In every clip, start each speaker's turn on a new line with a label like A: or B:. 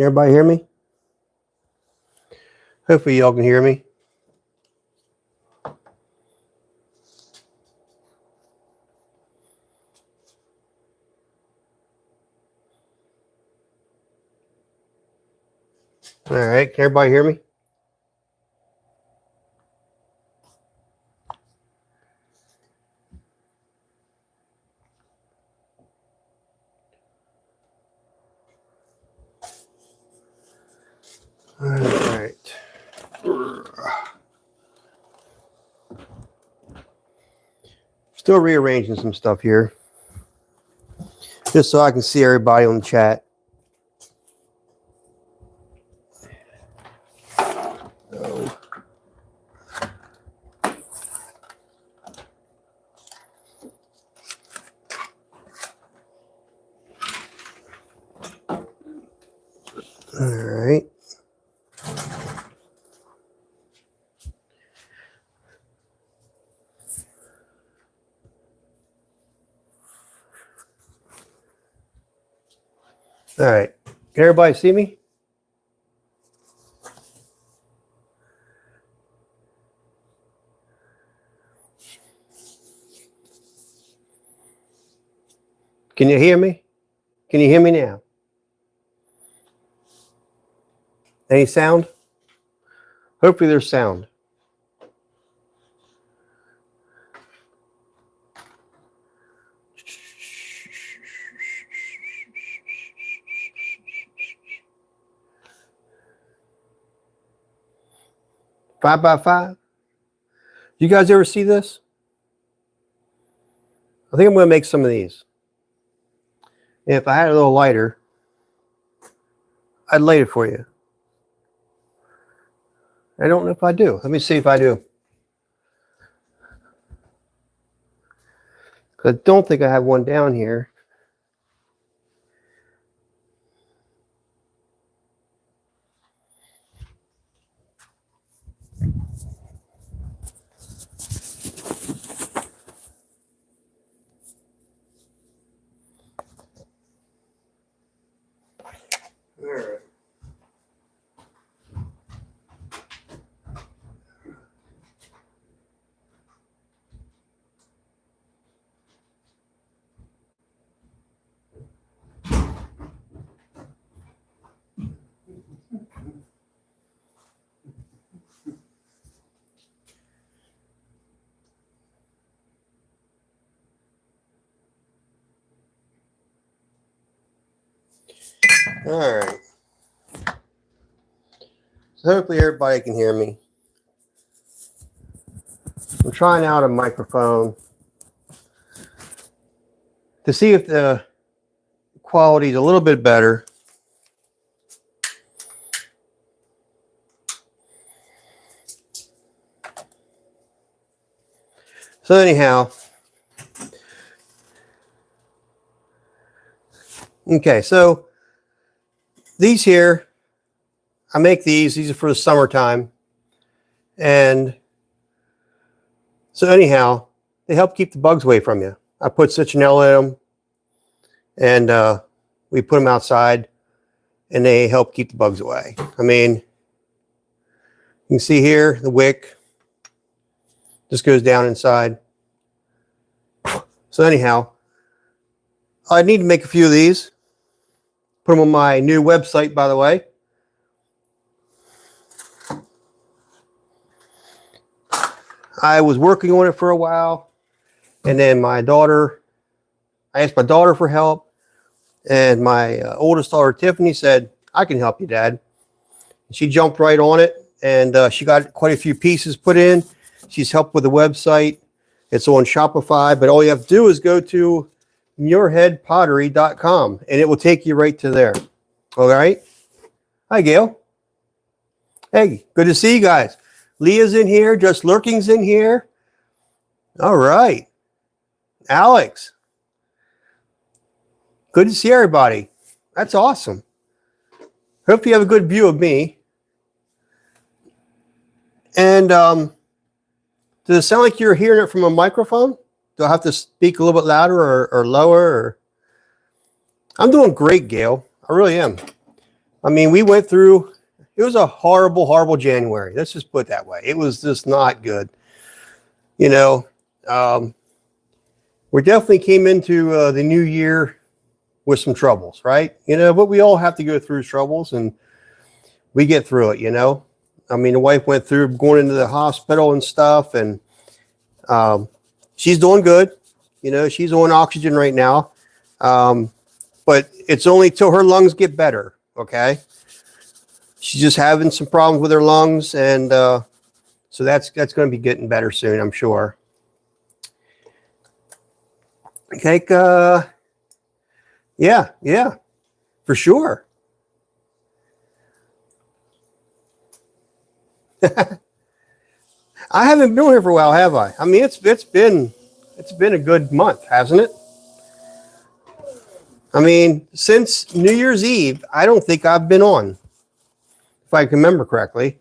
A: Everybody hear me? Hopefully y'all can hear me. All right, can everybody hear me? All right. Still rearranging some stuff here, just so I can see everybody on the chat. Oh. All right. All right. Can everybody see me? Can you hear me? Can you hear me now? Any sound? Hopefully there's sound. Five by five. You guys ever see this? I think I'm going to make some of these. And if I had a little lighter, I'd light it for you. I don't know if I do. Let me see if I do. I don't think I have one down here. All right. All right. So hopefully everybody can hear me. I'm trying out a microphone to see if the quality is a little bit better. So anyhow, okay, so these here, I make these are for the summertime. And so anyhow, they help keep the bugs away from you. I put citronella in them, and we put them outside, and they help keep the bugs away. I mean, you can see here, the wick just goes down inside. So anyhow, I need to make a few of these. Put them on my new website, by the way. I was working on it for a while, and then I asked my daughter for help, and my oldest daughter, Tiffany, said, "I can help you, Dad." And she jumped right on it, and she got quite a few pieces put in. She's helped with the website. It's on Shopify, but all you have to do is go to muirheadpottery.com, and it will take you right to there. All right? Hi, Gail. Hey, good to see you guys. Leah's in here. Just Lurking's in here. All right. Alex. Good to see everybody. That's awesome. Hope you have a good view of me. And does it sound like you're hearing it from a microphone? Do I have to speak a little bit louder or lower? I'm doing great, Gail. I really am. I mean, we went through, it was a horrible, horrible January. Let's just put it that way. It was just not good. You know, we definitely came into the new year with some troubles, right? You know, but we all have to go through troubles and we get through it, you know. I mean, the wife went through going into the hospital and stuff, and she's doing good. You know, she's on oxygen right now. But it's only till her lungs get better, okay? She's just having some problems with her lungs, and so that's going to be getting better soon, I'm sure. Okay, yeah, for sure. I haven't been here for a while, have I? I mean, it's been a good month, hasn't it? I mean, since New Year's Eve, I don't think I've been on, if I can remember correctly.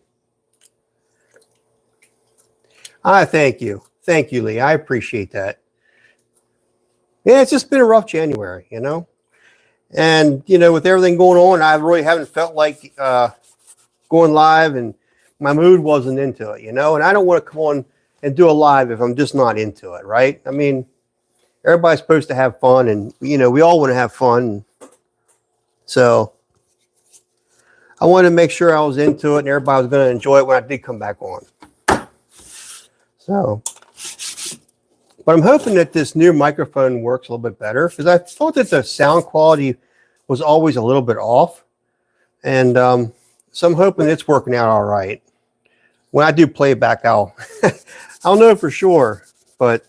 A: Thank you, Lee. I appreciate that. Yeah, it's just been a rough January, you know, and you know, with everything going on, I really haven't felt like going live, and my mood wasn't into it, you know, and I don't want to come on and do a live if I'm just not into it, right? I mean, everybody's supposed to have fun, and, you know, we all want to have fun. So I wanted to make sure I was into it and everybody was going to enjoy it when I did come back on. So, but I'm hoping that this new microphone works a little bit better, because I thought that the sound quality was always a little bit off. And so I'm hoping it's working out all right. When I do playback, I'll know for sure, but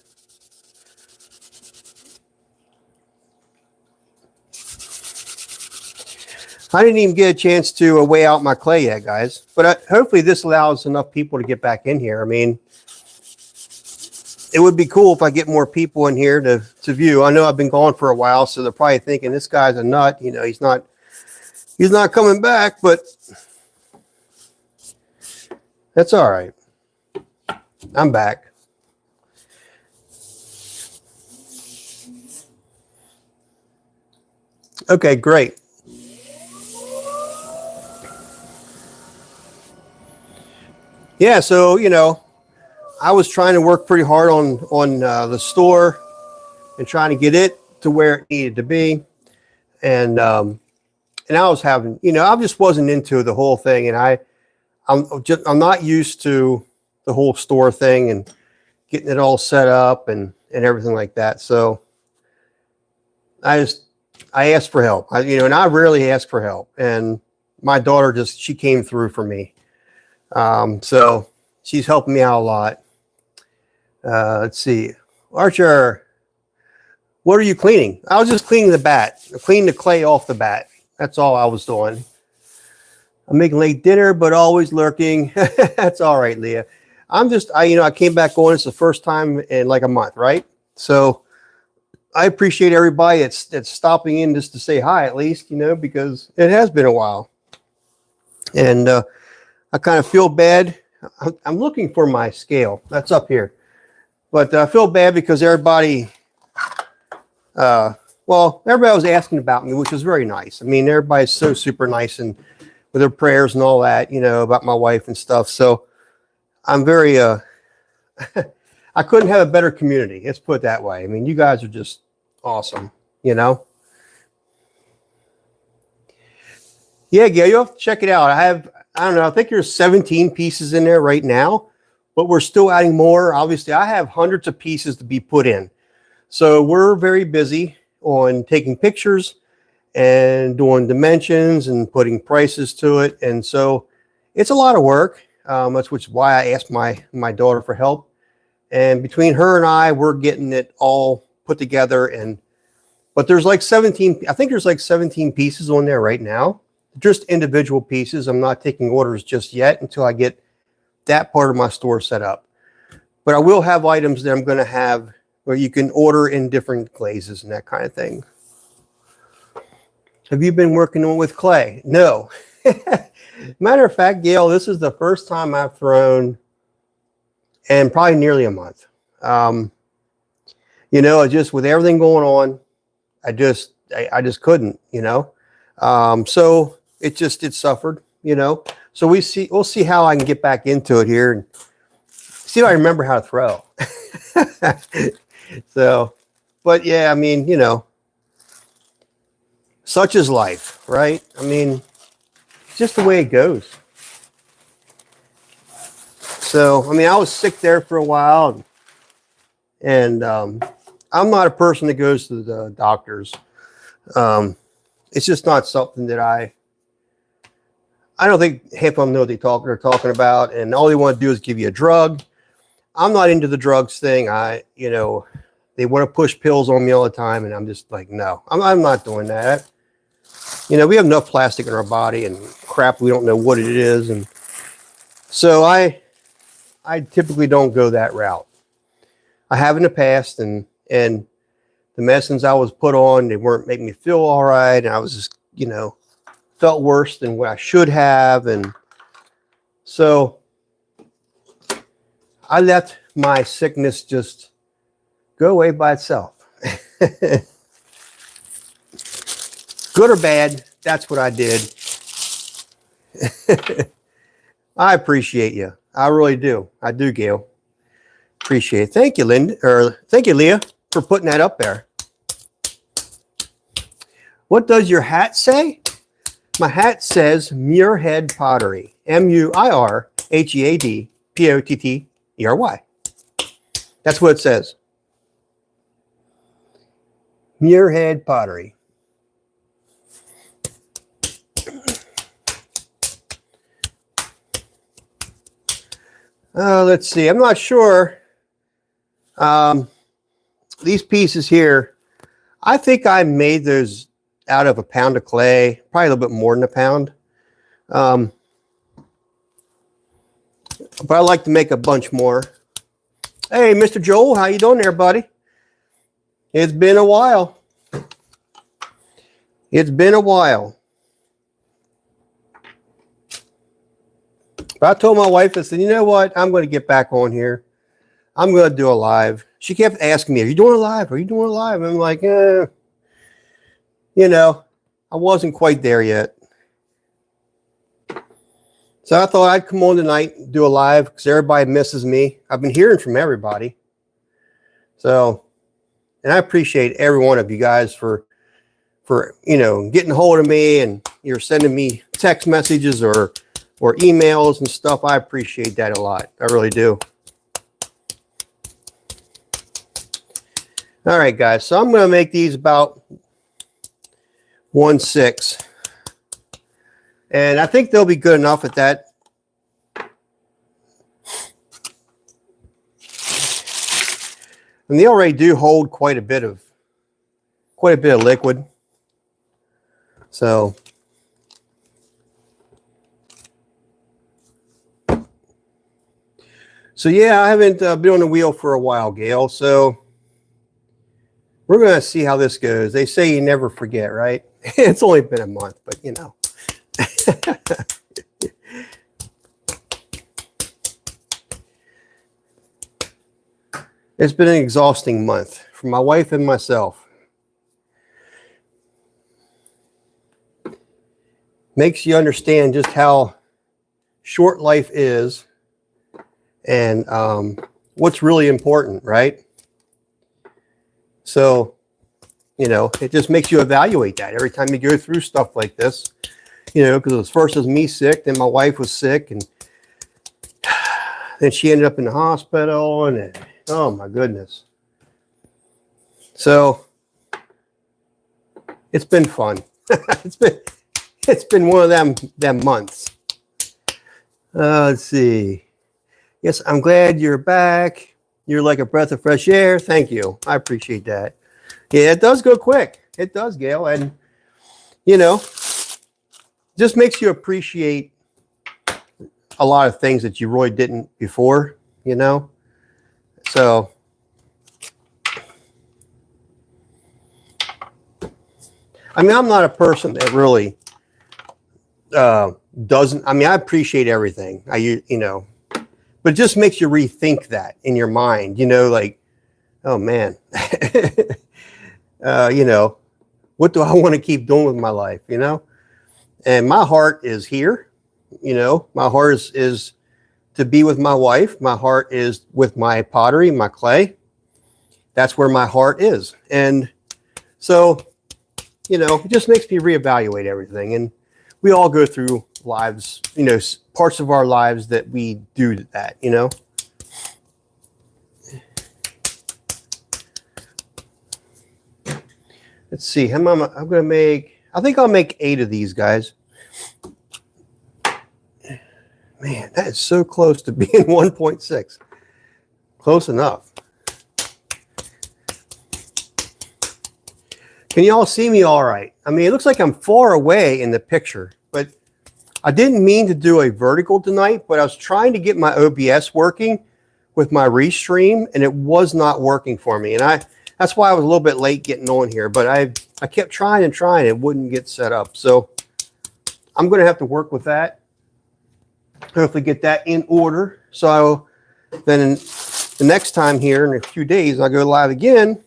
A: I didn't even get a chance to weigh out my clay yet, guys. But hopefully this allows enough people to get back in here. I mean, it would be cool if I get more people in here to view. I know I've been gone for a while, so they're probably thinking this guy's a nut. You know, he's not coming back, but that's all right. I'm back. Okay, great. Yeah, so, you know, I was trying to work pretty hard on the store and trying to get it to where it needed to be. And I was having, you know, I just wasn't into the whole thing. And I'm not used to the whole store thing and getting it all set up and everything like that. So I asked for help. And I rarely ask for help. And my daughter she came through for me. So she's helping me out a lot. Let's see, Archer, what are you cleaning? I was just cleaning the bat, cleaning the clay off the bat. That's all I was doing. I'm making late dinner, but always lurking. That's all right, Leah. I came back on. It's the first time in like a month, right? So I appreciate everybody that's stopping in just to say hi, at least, you know, because it has been a while. And I kind of feel bad. I'm looking for my scale. That's up here. But I feel bad because everybody was asking about me, which was very nice. I mean, everybody's so super nice and with their prayers and all that, you know, about my wife and stuff. So I'm very, I couldn't have a better community. Let's put it that way. I mean, you guys are just awesome, you know? Yeah, Gail, you'll have to check it out. I don't know, I think there's 17 pieces in there right now, but we're still adding more. Obviously, I have hundreds of pieces to be put in. So we're very busy on taking pictures and doing dimensions and putting prices to it. And so it's a lot of work. That's why I asked my daughter for help. And between her and I, we're getting it all put together. But there's like 17, I think there's like 17 pieces on there right now. Just individual pieces. I'm not taking orders just yet until I get that part of my store set up. But I will have items that I'm going to have where you can order in different glazes and that kind of thing. Have you been working on with clay? No. Matter of fact, Gail, this is the first time I've thrown in probably nearly a month. You know, just with everything going on, I just couldn't, you know. So it suffered, you know. So we'll see how I can get back into it here and see if I remember how to throw. So, but yeah, I mean, you know, such is life, right? I mean, it's just the way it goes. So, I mean, I was sick there for a while, and I'm not a person that goes to the doctors. It's just not something that I don't think half of them know what they're talking about, and all they want to do is give you a drug. I'm not into the drugs thing. You know, they want to push pills on me all the time, and I'm just like, no, I'm not doing that. You know, we have enough plastic in our body and crap. We don't know what it is. And so I typically don't go that route. I have in the past, and the medicines I was put on, they weren't making me feel all right. And I was just, you know, felt worse than what I should have. And so I let my sickness just go away by itself. Good or bad, that's what I did. I appreciate you. I really do. I do, Gail. Appreciate it. Thank you, Linda, or thank you, Leah, for putting that up there. What does your hat say? My hat says Muirhead Pottery. Muirhead Pottery. That's what it says. Muirhead Pottery. Let's see. I'm not sure. These pieces here, I think I made those out of a pound of clay, probably a little bit more than a pound. But I like to make a bunch more. Hey, Mr. Joel, how you doing there, buddy? It's been a while. It's been a while. But I told my wife, I said, you know what? I'm going to get back on here. I'm going to do a live. She kept asking me, are you doing a live? Are you doing a live? I'm like, you know, I wasn't quite there yet. So I thought I'd come on tonight and do a live because everybody misses me. I've been hearing from everybody. So, and I appreciate every one of you guys for you know, getting a hold of me, and you're sending me text messages or emails and stuff. I appreciate that a lot. I really do. All right, guys. So I'm going to make these about 1/6. And I think they'll be good enough at that. And they already do hold quite a bit of liquid. So yeah, I haven't been on the wheel for a while, Gail. So we're going to see how this goes. They say you never forget, right? It's only been a month, but you know. It's been an exhausting month for my wife and myself. Makes you understand just how short life is and what's really important, right? So, you know, it just makes you evaluate that every time you go through stuff like this, you know, because first it was me sick, then my wife was sick, and then she ended up in the hospital, and oh my goodness. So it's been fun. it's been one of them months. Let's see. Yes, I'm glad you're back. You're like a breath of fresh air. Thank you. I appreciate that. Yeah, it does go quick. It does, Gail. And, you know, just makes you appreciate a lot of things that you really didn't before, you know. So, I mean, I'm not a person that really doesn't. I mean, I appreciate everything. You know. But it just makes you rethink that in your mind, you know, like, oh man, you know, what do I want to keep doing with my life, you know? And my heart is here. You know, my heart is to be with my wife. My heart is with my pottery, my clay. That's where my heart is. And so, you know, it just makes me reevaluate everything. And we all go through lives, you know, parts of our lives that we do that, you know. Let's see, how many I'm going to make. I think I'll make 8 of these guys. Man, that is so close to being 1.6. Close enough. Can you all see me all right? I mean, it looks like I'm far away in the picture, but I didn't mean to do a vertical tonight, but I was trying to get my OBS working with my restream, and it was not working for me. And that's why I was a little bit late getting on here, but I kept trying and trying. It wouldn't get set up. So I'm going to have to work with that. Hopefully get that in order. So then the next time here in a few days, I'll go live again.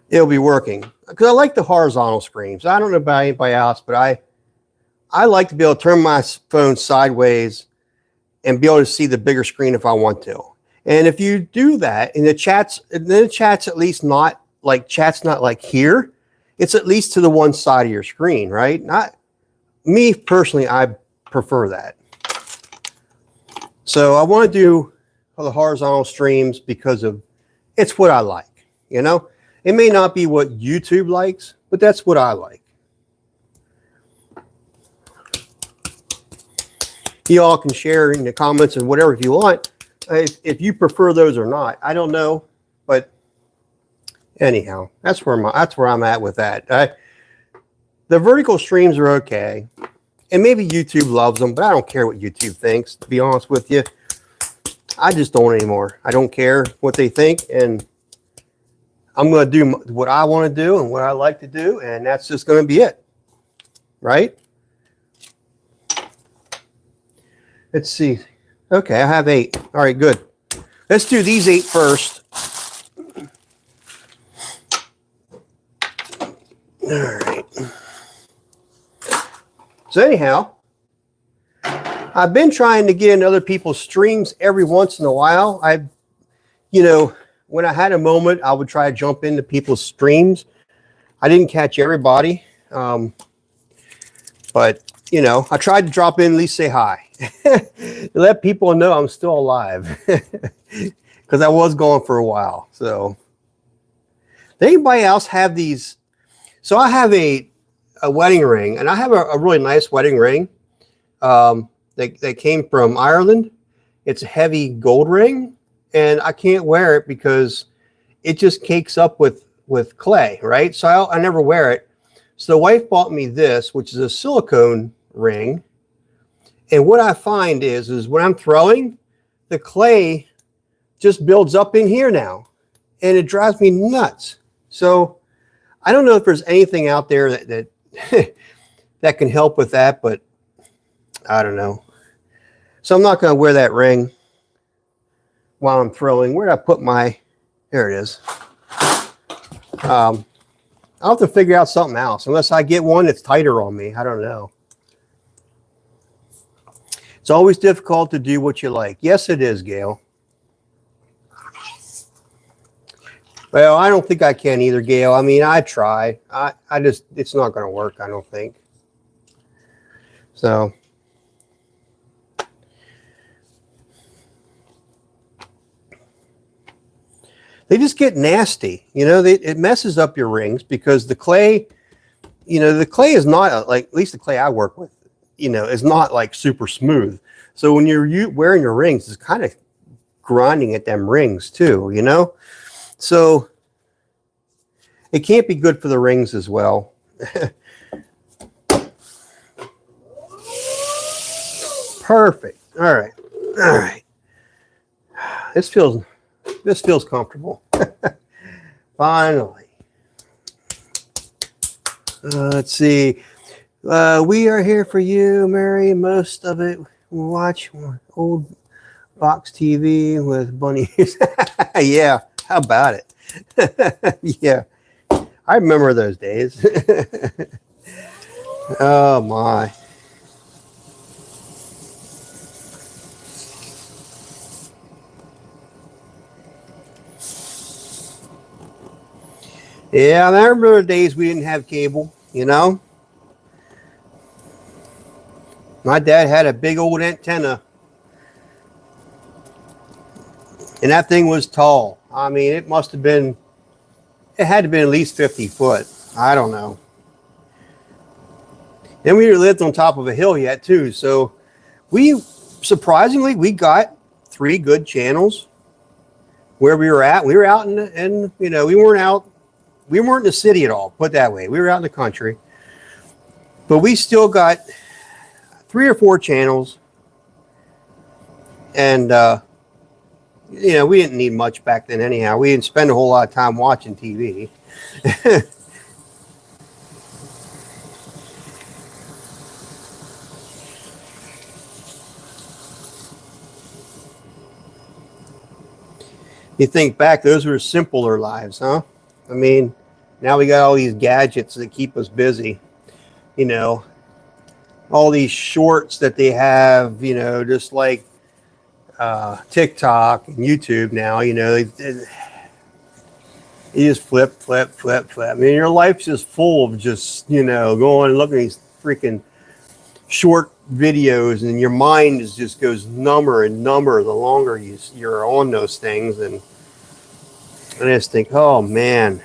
A: It'll be working because I like the horizontal screens. I don't know about anybody else, but I like to be able to turn my phone sideways and be able to see the bigger screen if I want to. And if you do that in the chats, and then the chat's at least not like here. It's at least to the one side of your screen, right? Not me personally. I prefer that. So I want to do the horizontal streams because of it's what I like, you know. It may not be what YouTube likes, but that's what I like. You all can share in the comments and whatever if you want, if you prefer those or not. I don't know, but anyhow, that's where I'm at with that. The vertical streams are okay, and maybe YouTube loves them, but I don't care what YouTube thinks. To be honest with you, I just don't anymore. I don't care what they think, and I'm going to do what I want to do and what I like to do, and that's just going to be it, right? Let's see. Okay, I have 8. All right, good. Let's do these 8 first. All right. So anyhow, I've been trying to get in other people's streams every once in a while. You know, when I had a moment, I would try to jump into people's streams. I didn't catch everybody, but you know, I tried to drop in, at least say hi, to let people know I'm still alive, because I was gone for a while. So, does anybody else have these? So I have a wedding ring, and I have a really nice wedding ring that came from Ireland. It's a heavy gold ring, and I can't wear it because it just cakes up with clay, right? So I never wear it. So the wife bought me this, which is a silicone ring. And what I find is when I'm throwing, the clay just builds up in here now, and it drives me nuts. So I don't know if there's anything out there that that can help with that, but I don't know. So I'm not going to wear that ring while I'm throwing. Where did I put my? There it is. I'll have to figure out something else, unless I get one that's tighter on me. I don't know. It's always difficult to do what you like. Yes, it is, Gail. Well, I don't think I can either, Gail. I mean, I try. I just, it's not going to work, I don't think. So. They just get nasty, you know. It messes up your rings because the clay, you know, the clay is not like, at least the clay I work with, you know, is not like super smooth. So when you're wearing your rings, it's kind of grinding at them rings too, you know. So it can't be good for the rings as well. Perfect. All right. All right. This feels comfortable. Finally. Let's see. We are here for you, Mary. Most of it we watch old box TV with bunnies. Yeah, how about it? Yeah, I remember those days. Oh my. Yeah, I remember the days we didn't have cable, you know? My dad had a big old antenna, and that thing was tall. I mean, it had to be at least 50 foot. I don't know. Then we lived on top of a hill yet, too. So we, surprisingly, we got 3 good channels where we were at. We were out in you know, we weren't in the city at all, put it that way. We were out in the country. But we still got 3 or 4 channels. And, you know, we didn't need much back then anyhow. We didn't spend a whole lot of time watching TV. You think back, those were simpler lives, huh? I mean, now we got all these gadgets that keep us busy. You know, all these shorts that they have, you know, just like TikTok and YouTube now, you know, you just flip, flip, flip, flip. I mean, your life's just full of just, you know, going and looking at these freaking short videos, and your mind just goes number and number the longer you're on those things. And I just think, oh man,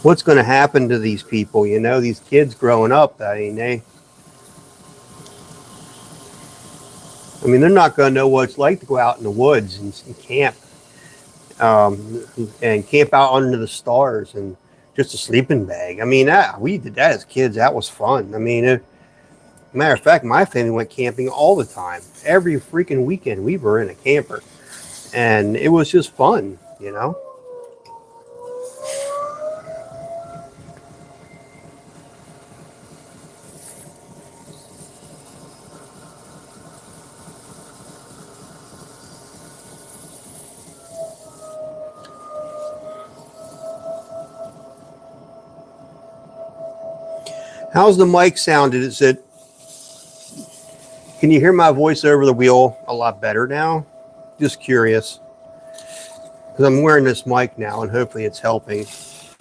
A: what's going to happen to these people? You know, these kids growing up. They're not going to know what it's like to go out in the woods and camp, and camp out under the stars and just a sleeping bag. I mean, we did that as kids. That was fun. I mean, matter of fact, my family went camping all the time. Every freaking weekend, we were in a camper, and it was just fun. You know. How's the mic sounded? Can you hear my voice over the wheel a lot better now? Just curious. Because I'm wearing this mic now and hopefully it's helping. It's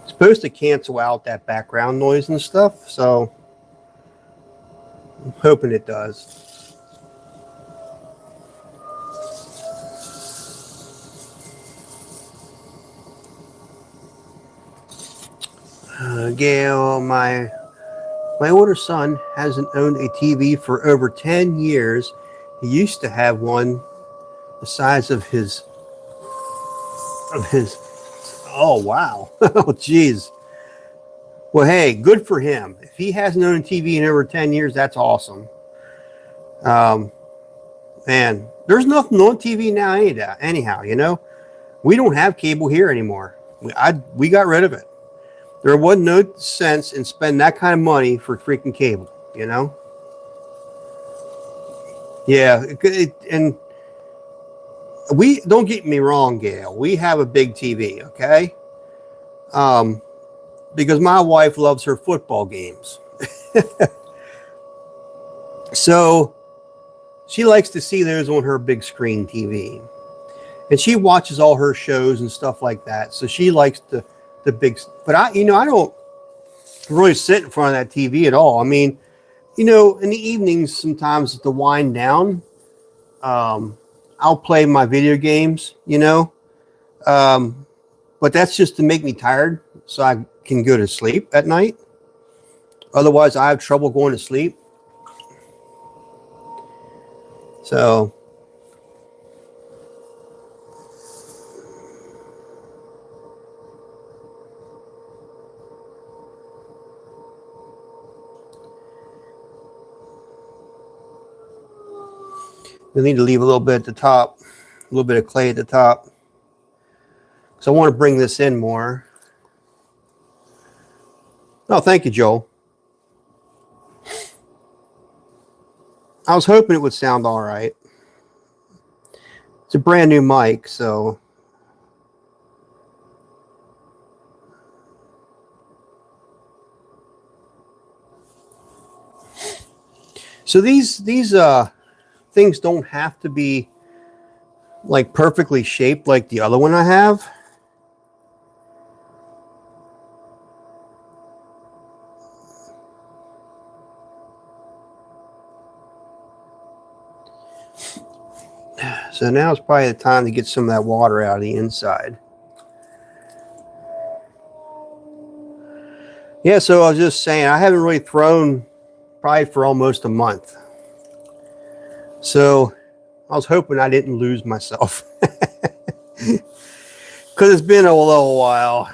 A: supposed to cancel out that background noise and stuff, so I'm hoping it does. Gail, my older son hasn't owned a TV for over 10 years. He used to have one the size of his. Oh, wow. Oh, geez. Well, hey, good for him. If he hasn't owned a TV in over 10 years, that's awesome. Man, there's nothing on TV now anyhow, you know. We don't have cable here anymore. We got rid of it. There wasn't no sense in spending that kind of money for freaking cable, you know? Yeah, and we don't get me wrong, Gail. We have a big TV, okay? Because my wife loves her football games. So she likes to see those on her big screen TV. And she watches all her shows and stuff like that. So she likes the big, but I don't really sit in front of that TV at all. I mean, you know, in the evenings, sometimes to wind down, I'll play my video games, you know, but that's just to make me tired so I can go to sleep at night. Otherwise, I have trouble going to sleep. So, we need to leave a little bit at the top, a little bit of clay at the top. So I want to bring this in more. Oh, thank you, Joel. I was hoping it would sound all right. It's a brand new mic, so So these things don't have to be like perfectly shaped like the other one I have. So now it's probably the time to get some of that water out of the inside. Yeah, so I was just saying, I haven't really thrown probably for almost a month. So I was hoping I didn't lose myself. Because it's been a little while.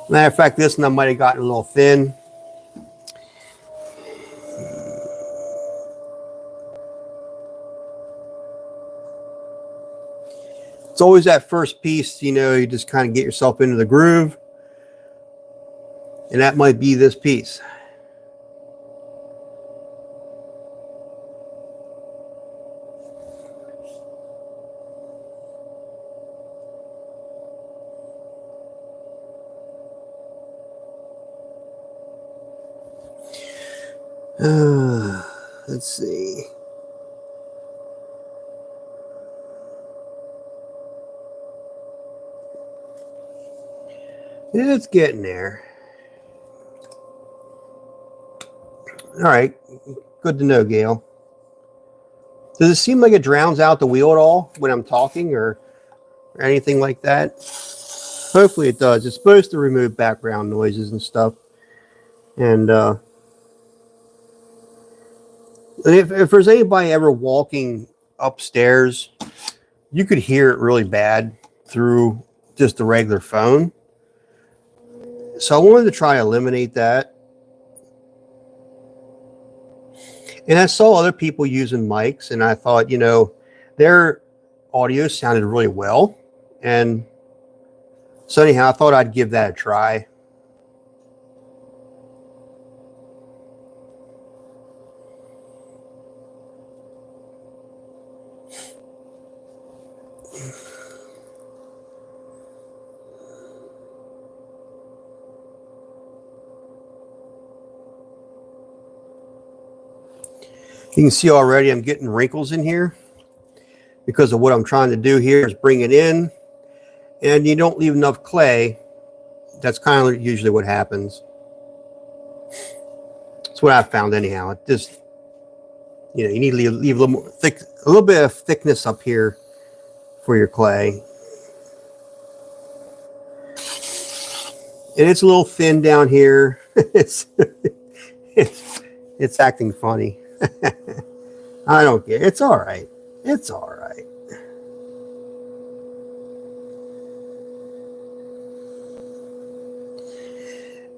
A: Matter of fact, this one I might have gotten a little thin. It's always that first piece, you know, you just kind of get yourself into the groove. And that might be this piece. Let's see. It's getting there. All right. Good to know, Gail. Does it seem like it drowns out the wheel at all when I'm talking or anything like that? Hopefully it does. It's supposed to remove background noises and stuff. And if there's anybody ever walking upstairs, you could hear it really bad through just the regular phone. So I wanted to try to eliminate that. And I saw other people using mics, and I thought, you know, their audio sounded really well. And so anyhow, I thought I'd give that a try. You can see already I'm getting wrinkles in here because of what I'm trying to do here is bring it in, and you don't leave enough clay. That's kind of usually what happens. That's what I've found anyhow. It just, you know, you need to leave a little more thick, a little bit of thickness up here for your clay. And it's a little thin down here. it's acting funny. I don't care. It's all right. It's all right.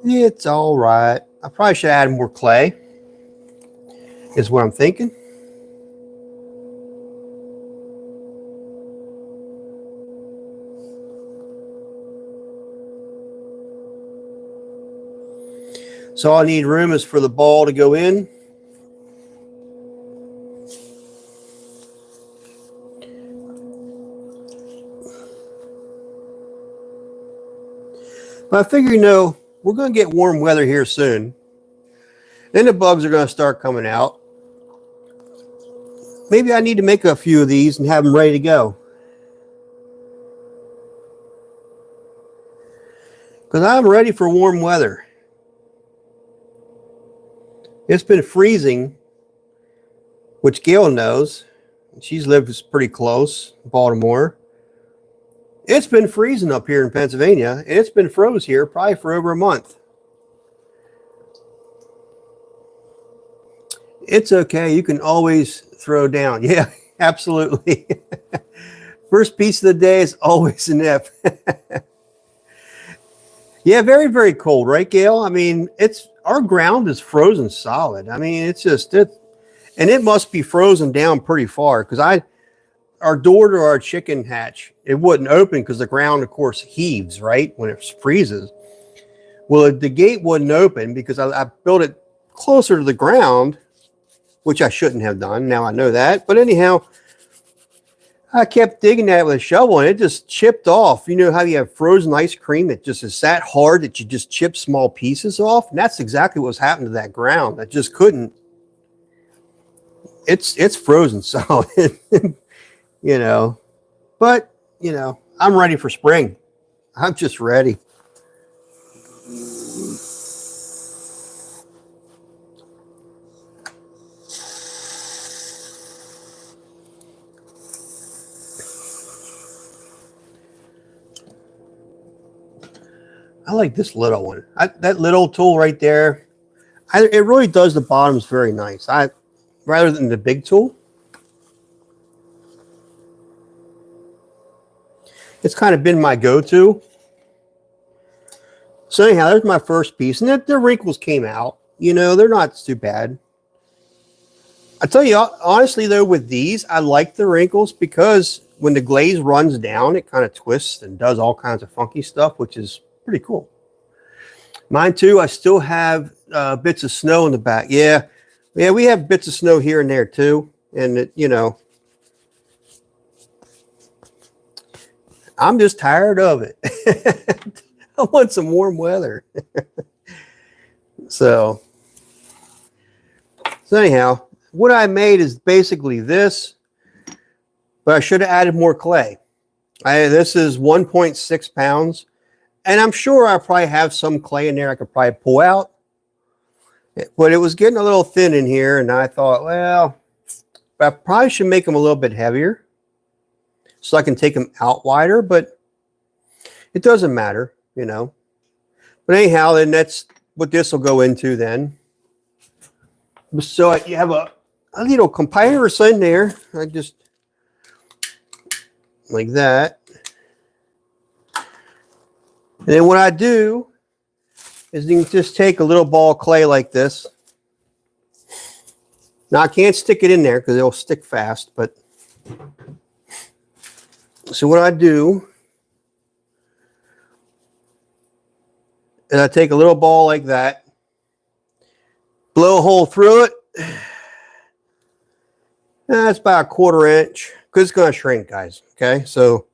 A: It's all right. I probably should add more clay, is what I'm thinking. So all I need room is for the ball to go in. But I figure, you know, we're going to get warm weather here soon. Then the bugs are going to start coming out. Maybe I need to make a few of these and have them ready to go. Because I'm ready for warm weather. It's been freezing, which Gail knows. She's lived pretty close, Baltimore. It's been freezing up here in Pennsylvania, and it's been froze here probably for over a month. It's okay. You can always throw down. Yeah, absolutely. First piece of the day is always an F. Yeah, very, very cold, right, Gail? I mean, our ground is frozen solid. I mean, it's just and it must be frozen down pretty far because our door to our chicken hatch, it wouldn't open because the ground, of course, heaves, right, when it freezes. Well, the gate wouldn't open because I built it closer to the ground, which I shouldn't have done. Now I know that. But anyhow, I kept digging at it with a shovel, and it just chipped off. You know how you have frozen ice cream that just is that hard that you just chip small pieces off? And that's exactly what was happening to that ground. I just couldn't it's frozen solid, you know. But, you know, I'm ready for spring. I'm just ready. I like this little one. That little tool right there, it really does the bottoms very nice. Rather than the big tool. It's kind of been my go-to. So anyhow, there's my first piece. And the wrinkles came out. You know, they're not too bad. I tell you, honestly, though, with these, I like the wrinkles because when the glaze runs down, it kind of twists and does all kinds of funky stuff, which is pretty cool. Mine, too, I still have bits of snow in the back. Yeah, we have bits of snow here and there, too. And, you know, I'm just tired of it. I want some warm weather. So anyhow, what I made is basically this, but I should have added more clay. This is 1.6 pounds, and I'm sure I probably have some clay in there I could probably pull out. But it was getting a little thin in here, and I thought, well, I probably should make them a little bit heavier so I can take them out wider, but it doesn't matter, you know. But anyhow, then that's what this will go into then. So you have a little comparison there. I just, like that. And then what I do is you can just take a little ball of clay like this. Now I can't stick it in there because it'll stick fast, but so what I do is I take a little ball like that, blow a hole through it. That's about a 1/4 inch because it's going to shrink, guys. Okay, so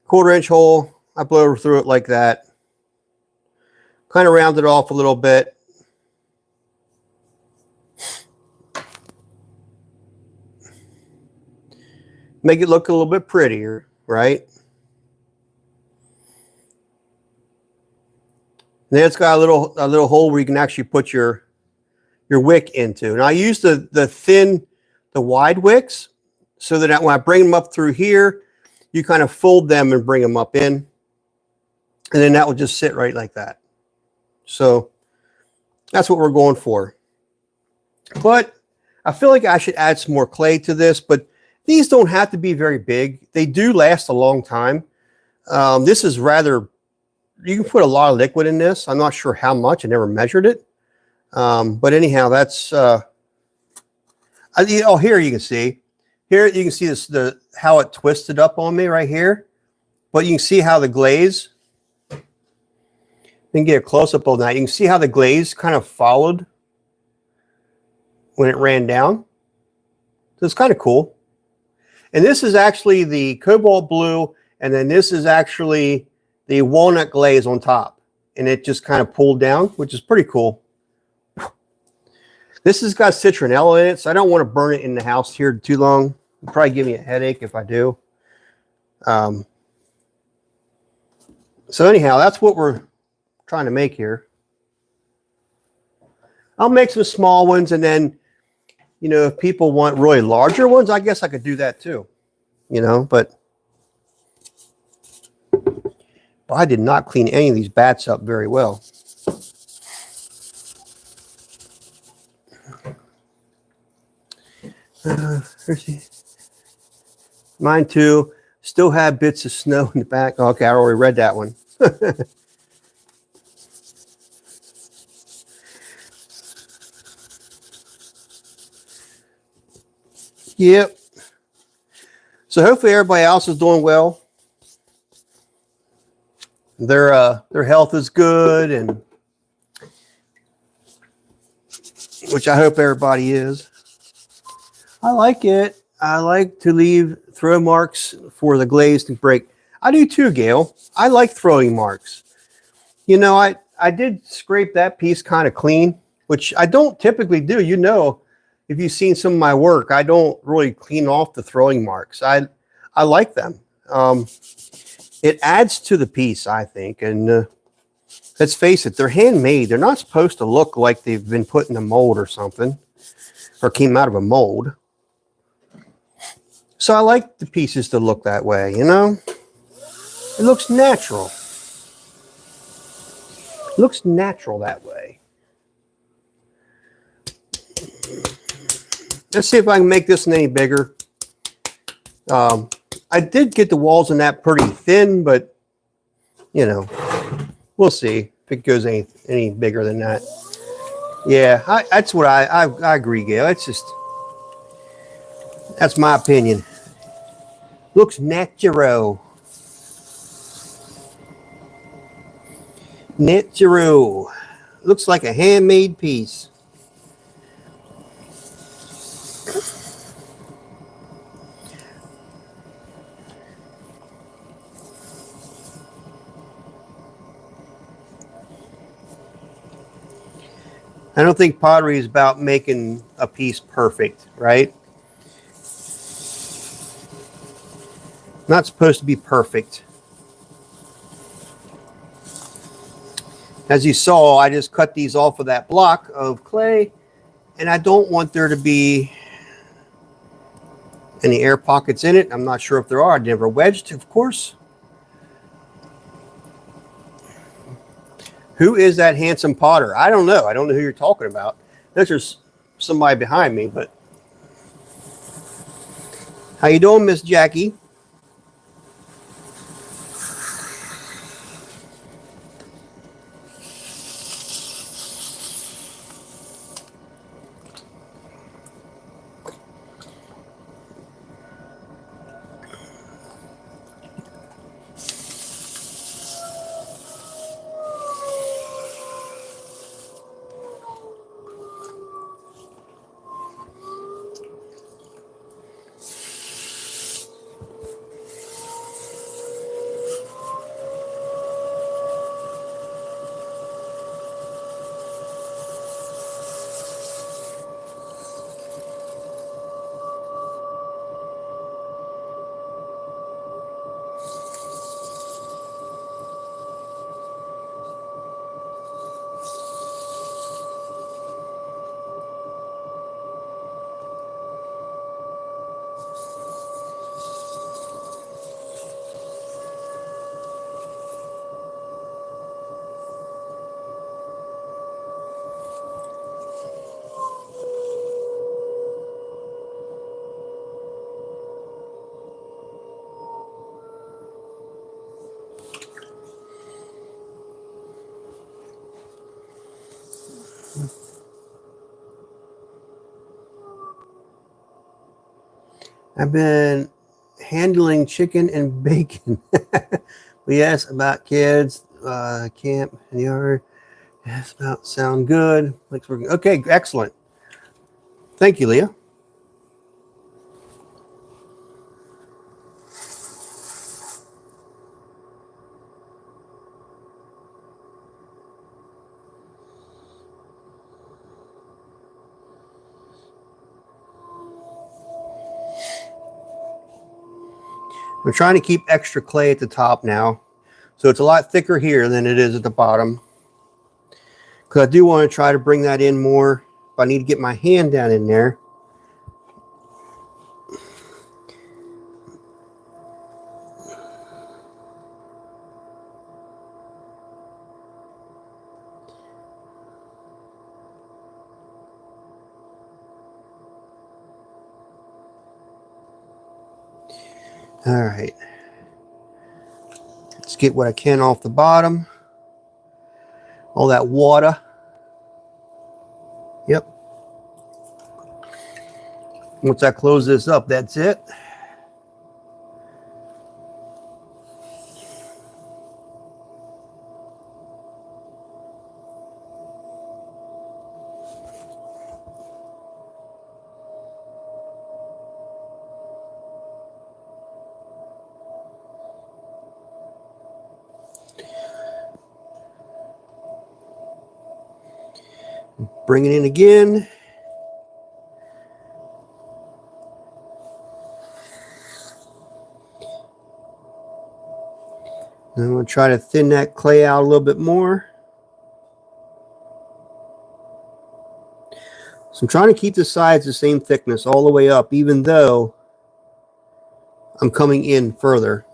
A: 1/4 inch hole, I blow through it like that. Kind of round it off a little bit. Make it look a little bit prettier, right? And then it's got a little hole where you can actually put your wick into. And I use the wide wicks so that when I bring them up through here, you kind of fold them and bring them up in. And then that will just sit right like that. So that's what we're going for. But I feel like I should add some more clay to this, but these don't have to be very big. They do last a long time. This is rather, you can put a lot of liquid in this. I'm not sure how much. I never measured it. But anyhow, that's, oh, here you can see. Here you can see this, how it twisted up on me right here. But you can see how the glaze, you can get a close-up on that. You can see how the glaze kind of followed when it ran down. So it's kind of cool. And this is actually the cobalt blue, and then this is actually the walnut glaze on top. And it just kind of pulled down, which is pretty cool. This has got citronella in it, so I don't want to burn it in the house here too long. It'll probably give me a headache if I do. So anyhow, that's what we're trying to make here. I'll make some small ones, and then, you know, if people want really larger ones, I guess I could do that too, you know, but I did not clean any of these bats up very well. Mine too. Still have bits of snow in the back. Okay, I already read that one. Yep. So hopefully everybody else is doing well. Their health is good, and which I hope everybody is. I like it. I like to leave throw marks for the glaze to break. I do too, Gail. I like throwing marks. You know, I did scrape that piece kind of clean, which I don't typically do. You know, if you've seen some of my work, I don't really clean off the throwing marks. I like them. It adds to the piece, I think. And let's face it, they're handmade. They're not supposed to look like they've been put in a mold or something, or came out of a mold. So I like the pieces to look that way, you know? It looks natural. It looks natural that way. Let's see if I can make this any bigger. I did get the walls in that pretty thin, but, you know, we'll see if it goes any bigger than that. Yeah, that's what I agree, Gail. That's my opinion. Looks natural. Natural. Looks like a handmade piece. I don't think pottery is about making a piece perfect, right? Not supposed to be perfect. As you saw, I just cut these off of that block of clay, and I don't want there to be any air pockets in it. I'm not sure if there are. I never wedged, of course. Who is that handsome potter? I don't know. I don't know who you're talking about. There's just somebody behind me, but how you doing, Miss Jackie? I've been handling chicken and bacon. We asked about kids, camp, and the other. Yes, about sound good. Looks working. Okay, excellent. Thank you, Leah. We're trying to keep extra clay at the top now. So it's a lot thicker here than it is at the bottom. Because I do want to try to bring that in more. If I need to get my hand down in there. All right. Let's get what I can off the bottom. All that water. Yep. Once I close this up, that's it. Bring it in again. I'm going to try to thin that clay out a little bit more. So I'm trying to keep the sides the same thickness all the way up, even though I'm coming in further.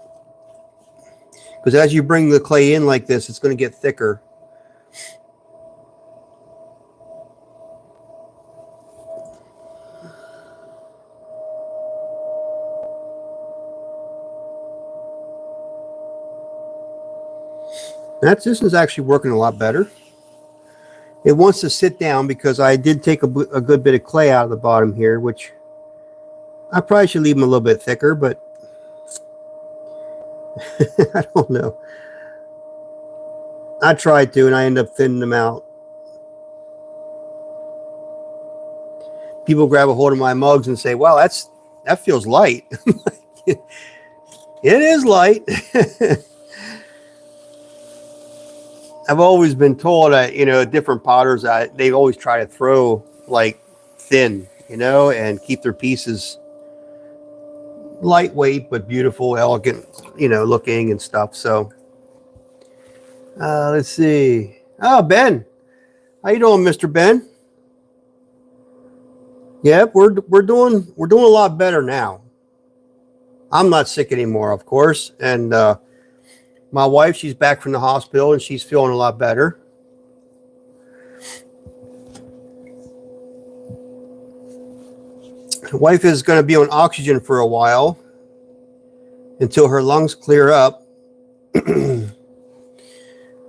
A: Because as you bring the clay in like this, it's going to get thicker. This is actually working a lot better. It wants to sit down because I did take a good bit of clay out of the bottom here, which I probably should leave them a little bit thicker, but I don't know. I tried to, and I ended up thinning them out. People grab a hold of my mugs and say, "Wow, that feels light." It is light. I've always been told that, different potters, they always try to throw like thin, and keep their pieces lightweight but beautiful, elegant, looking and stuff. So let's see. Oh, Ben, how you doing, Mr. Ben? Yep, we're doing a lot better now. I'm not sick anymore, of course, and my wife, she's back from the hospital and she's feeling a lot better. My wife is going to be on oxygen for a while until her lungs clear up.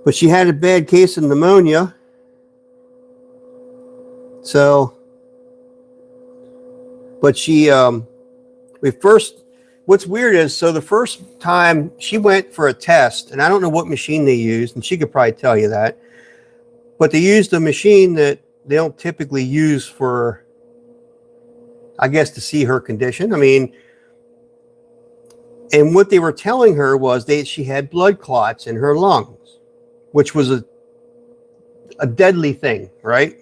A: But she had a bad case of pneumonia. So, but what's weird is, so the first time she went for a test, and I don't know what machine they used, and she could probably tell you that, but they used a machine that they don't typically use for, I guess, to see her condition. I mean, and what they were telling her was she had blood clots in her lungs, which was a deadly thing, right?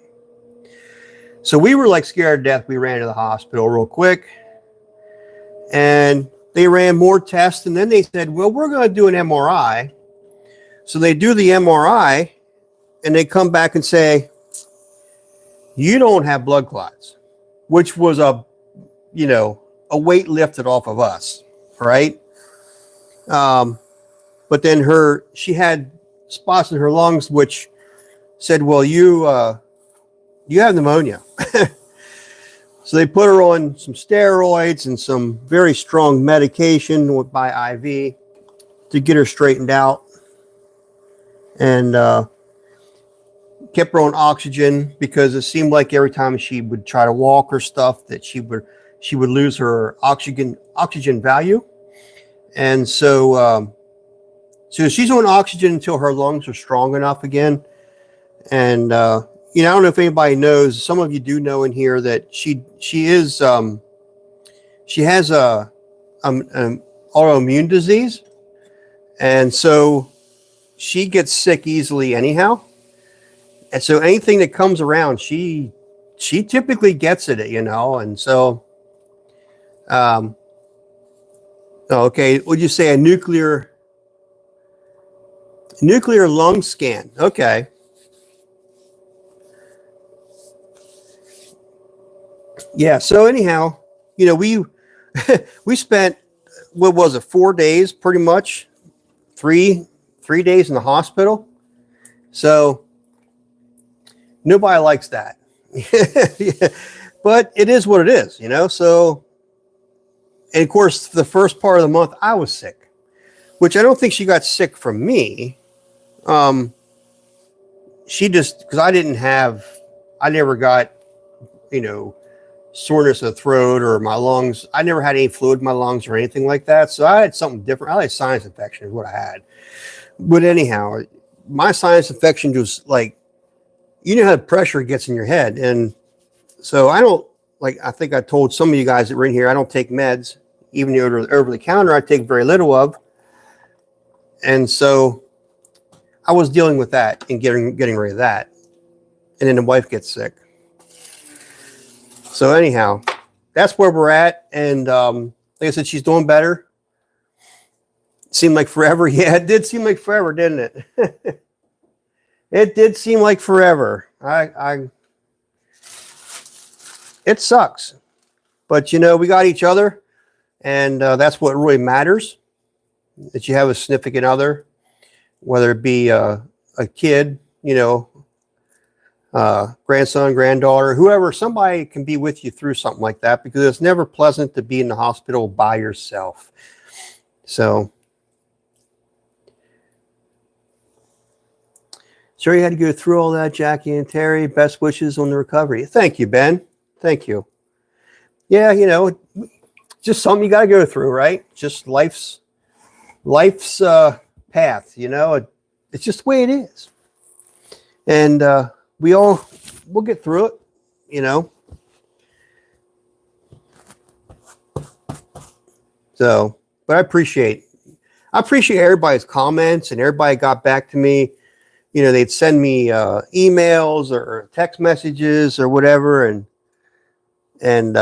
A: So we were like scared to death. We ran to the hospital real quick, and they ran more tests, and then they said, well, we're going to do an MRI. So they do the MRI, and they come back and say, you don't have blood clots, which was a weight lifted off of us, right? But then she had spots in her lungs, which said, well, you have pneumonia. So they put her on some steroids and some very strong medication by IV to get her straightened out, and kept her on oxygen because it seemed like every time she would try to walk or stuff that she would lose her oxygen value. And so she's on oxygen until her lungs are strong enough again. And I don't know if anybody knows. Some of you do know in here that she has an autoimmune disease, and so she gets sick easily anyhow. And so anything that comes around, she typically gets it, And so, okay, would you say a nuclear lung scan? Okay. Yeah. So anyhow, we spent, what was it, 4 days, pretty much, three days in the hospital. So nobody likes that. Yeah. But it is what it is, So, and of course, the first part of the month I was sick, which I don't think she got sick from me. She just, because I never got, soreness of the throat or my lungs. I never had any fluid in my lungs or anything like that. So I had something different. I had a sinus infection is what I had. But anyhow, my sinus infection was like, how the pressure gets in your head. And so I think I told some of you guys that were in here, I don't take meds, even over the counter, I take very little of. And so I was dealing with that and getting rid of that. And then the wife gets sick. So anyhow, that's where we're at. And like I said, she's doing better. Seemed like forever. Yeah, it did seem like forever, didn't it? It did seem like forever. It sucks, but you know, we got each other, and that's what really matters. That you have a significant other, whether it be a kid, you know, grandson, granddaughter, whoever, somebody can be with you through something like that, because it's never pleasant to be in the hospital by yourself. So, sorry you had to go through all that, Jackie and Terry. Best wishes on the recovery. Thank you, Ben. Thank you. Yeah, you know, just something you got to go through, right? Just life's path, you know. It's just the way it is. And we'll get through it, you know. So, but I appreciate everybody's comments, and everybody got back to me. You know, they'd send me emails or text messages or whatever, and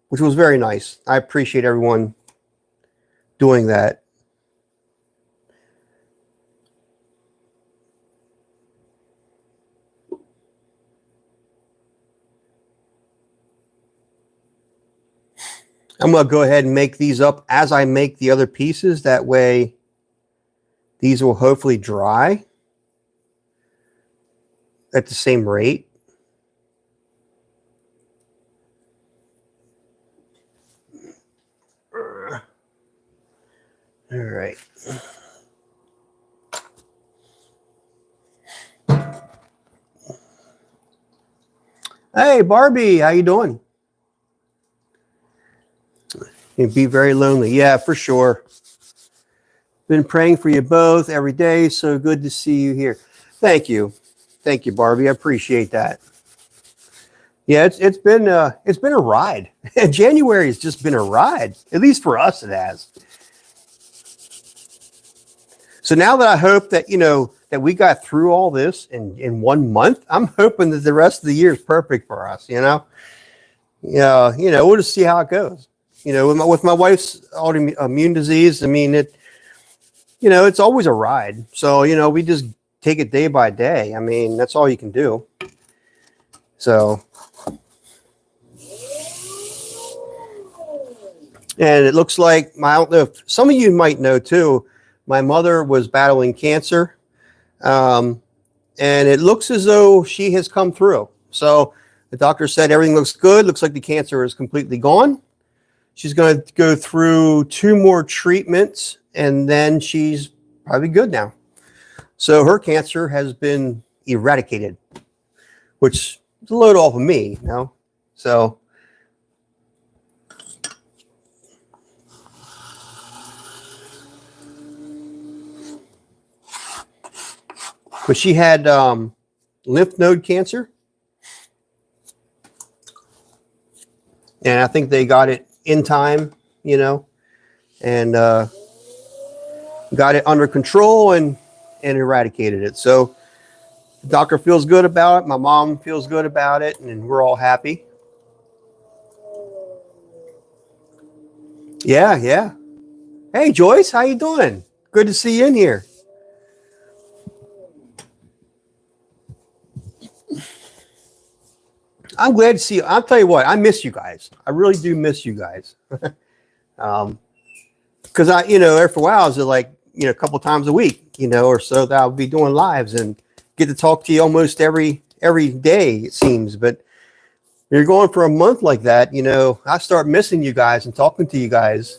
A: which was very nice. I appreciate everyone doing that. I'm going to go ahead and make these up as I make the other pieces. That way, these will hopefully dry at the same rate. All right. Hey, Barbie, how you doing? You'd be very lonely. Yeah, for sure. Been praying for you both every day. So good to see you here. Thank you. Thank you, Barbie. I appreciate that. Yeah, it's been a ride. January has just been a ride. At least for us, it has. So now that I hope that, you know, that we got through all this in 1 month, I'm hoping that the rest of the year is perfect for us, you know? Yeah, you know, we'll just see how it goes. You know, with my wife's autoimmune disease, I mean, you know, it's always a ride. So, you know, we just take it day by day. I mean, that's all you can do. So, and it looks like I don't know if some of you might know too, my mother was battling cancer. And it looks as though she has come through. So the doctor said everything looks good. Looks like the cancer is completely gone. She's going to go through 2 more treatments, and then she's probably good now. So her cancer has been eradicated, which is a load off of me, you know. So but she had lymph node cancer, and I think they got it in time, you know, and got it under control and eradicated it. So the doctor feels good about it. My mom feels good about it, and we're all happy. Yeah, yeah. Hey, Joyce, how you doing? Good to see you in here. I'm glad to see you. I'll tell you what, I miss you guys. I really do miss you guys. Because I, you know, after a while, I was like, you know, a couple times a week, you know, or so that I'll be doing lives and get to talk to you almost every day, it seems. But you're going for a month like that, you know, I start missing you guys and talking to you guys.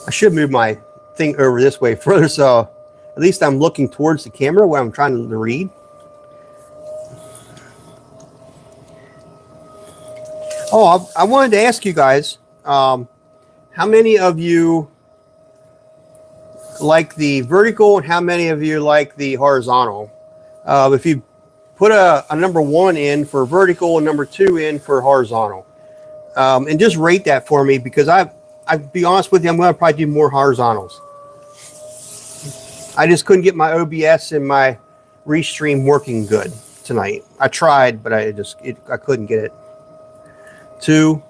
A: I should move my thing over this way further, so at least I'm looking towards the camera when I'm trying to read. Oh, I wanted to ask you guys, how many of you like the vertical and how many of you like the horizontal? If you put a number 1 in for vertical and number 2 in for horizontal, and just rate that for me, because I'll be honest with you, I'm going to probably do more horizontals. I just couldn't get my OBS and my Restream working good. tonight. I tried, but I couldn't get it. 2.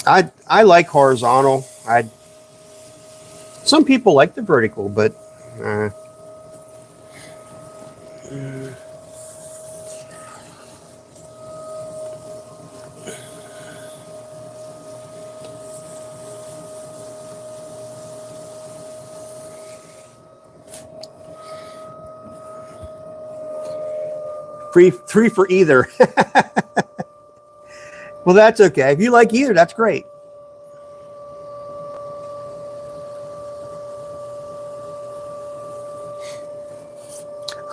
A: I like horizontal. Some people like the vertical, but free for either. Well, that's okay. If you like either, that's great.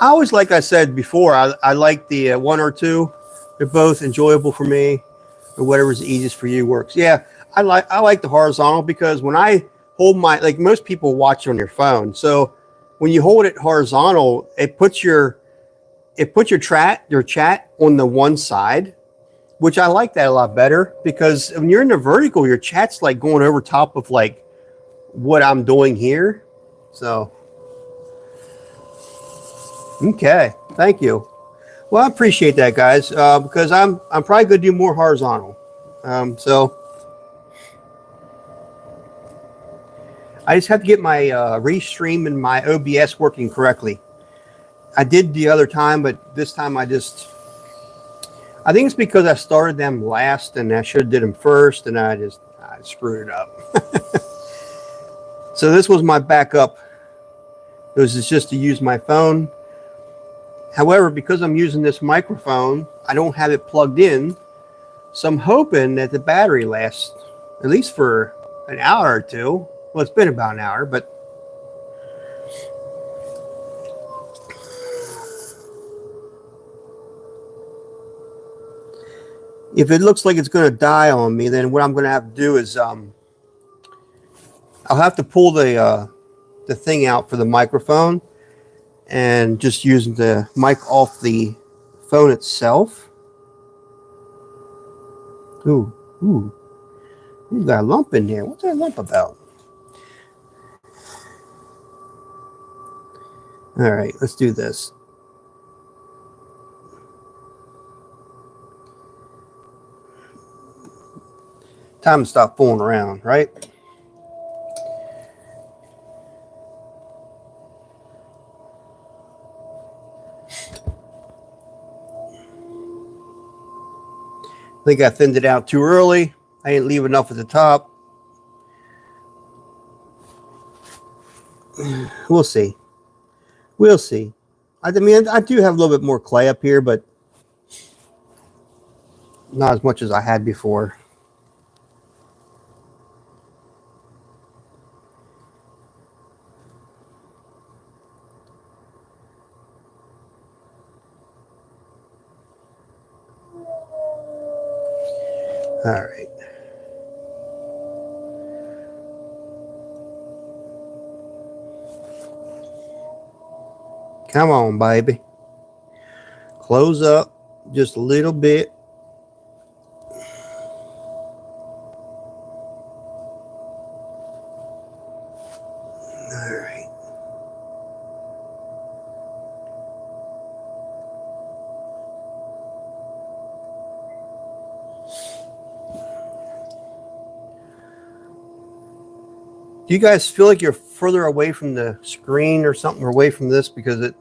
A: I always, like I said before, I like the 1 or 2. They're both enjoyable for me, or whatever's the easiest for you works. Yeah, I like the horizontal because when I hold like most people watch on their phone. So when you hold it horizontal, it puts your chat on the one side, which I like that a lot better because when you're in the vertical, your chat's like going over top of like what I'm doing here. So okay, thank you. Well, I appreciate that, guys, because I'm probably going to do more horizontal. So I just have to get my restream and my OBS working correctly. I did the other time, but this time I think it's because I started them last and I should have did them first, and I screwed it up. So this was my backup. This is just to use my phone. However, because I'm using this microphone, I don't have it plugged in. So I'm hoping that the battery lasts at least for an hour or 2. Well, it's been about an hour, but if it looks like it's going to die on me, then what I'm going to have to do is I'll have to pull the thing out for the microphone and just use the mic off the phone itself. Ooh, you got a lump in there. What's that lump about? All right, let's do this. Time to stop fooling around, right? I think I thinned it out too early. I didn't leave enough at the top. We'll see. We'll see. I mean, I do have a little bit more clay up here, but not as much as I had before. All right. Come on, baby. Close up just a little bit. All right. Do you guys feel like you're further away from the screen or something, or away from this? Because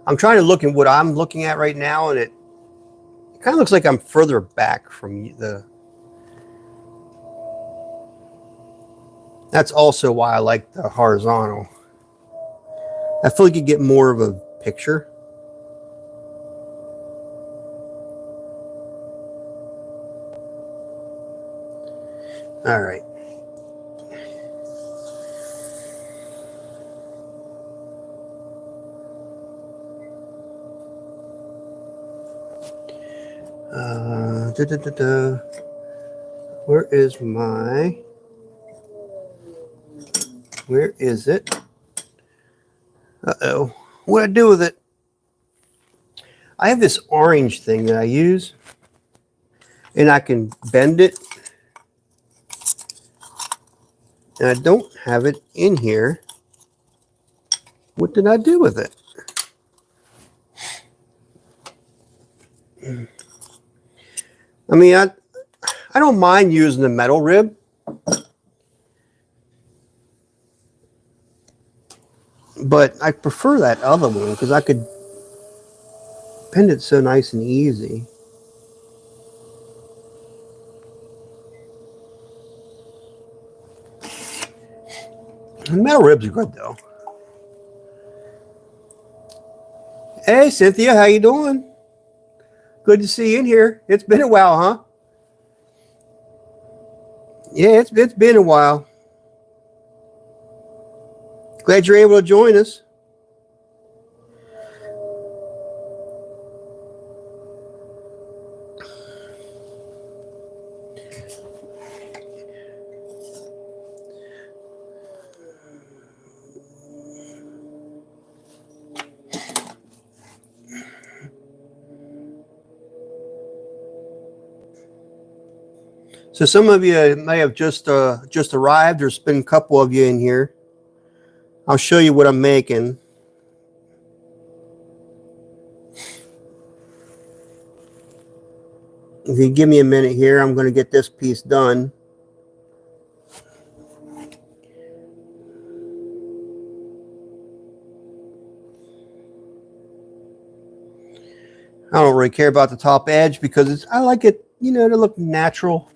A: I'm trying to look at what I'm looking at right now, and it kind of looks like I'm further back from the. That's also why I like the horizontal. I feel like you get more of a picture. All right. Where is it? Uh-oh. What do I do with it? I have this orange thing that I use, and I can bend it And I don't have it in here. What did I do with it? I mean, I don't mind using the metal rib. But I prefer that other one because I could bend it so nice and easy. The metal ribs are good though. Hey Cynthia, how you doing? Good to see you in here. It's been a while, huh? Yeah, it's been a while. Glad you're able to join us. So some of you may have just arrived. There's been a couple of you in here. I'll show you what I'm making. If you give me a minute here, I'm going to get this piece done. I don't really care about the top edge because I like it, you know, to look natural.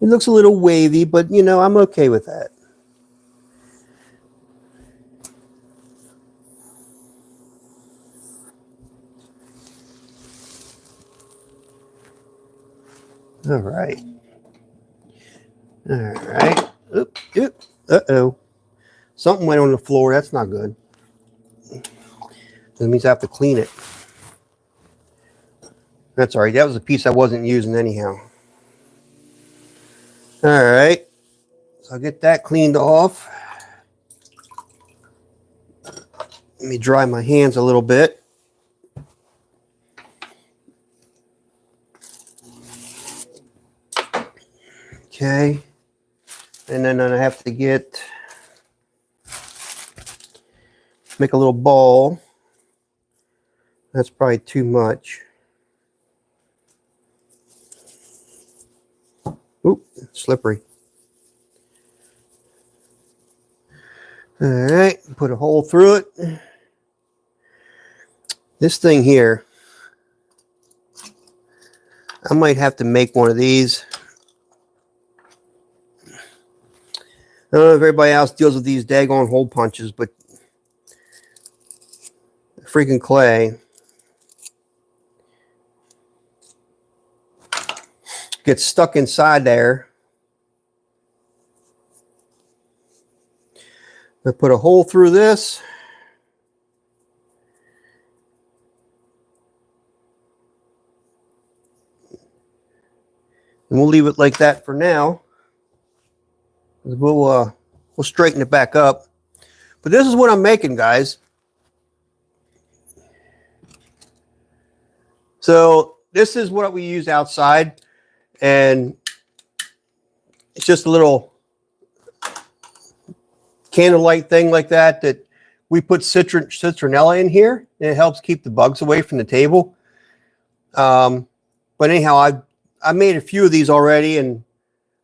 A: It looks a little wavy, but you know, I'm okay with that. All right. All right. Oop, oop. Uh-oh. Something went on the floor. That's not good. That means I have to clean it. That's all right. That was a piece I wasn't using anyhow. All right. So I'll get that cleaned off. Let me dry my hands a little bit. Okay. And then I have to make a little ball. That's probably too much. Oop, slippery. All right, put a hole through it. This thing here, I might have to make one of these. I don't know if everybody else deals with these daggone hole punches, but freaking clay gets stuck inside there. I put a hole through this. And we'll leave it like that for now. We'll straighten it back up. But this is what I'm making, guys. So this is what we use outside, and it's just a little candlelight thing like that we put citronella in here, and it helps keep the bugs away from the table. But anyhow, I made a few of these already, and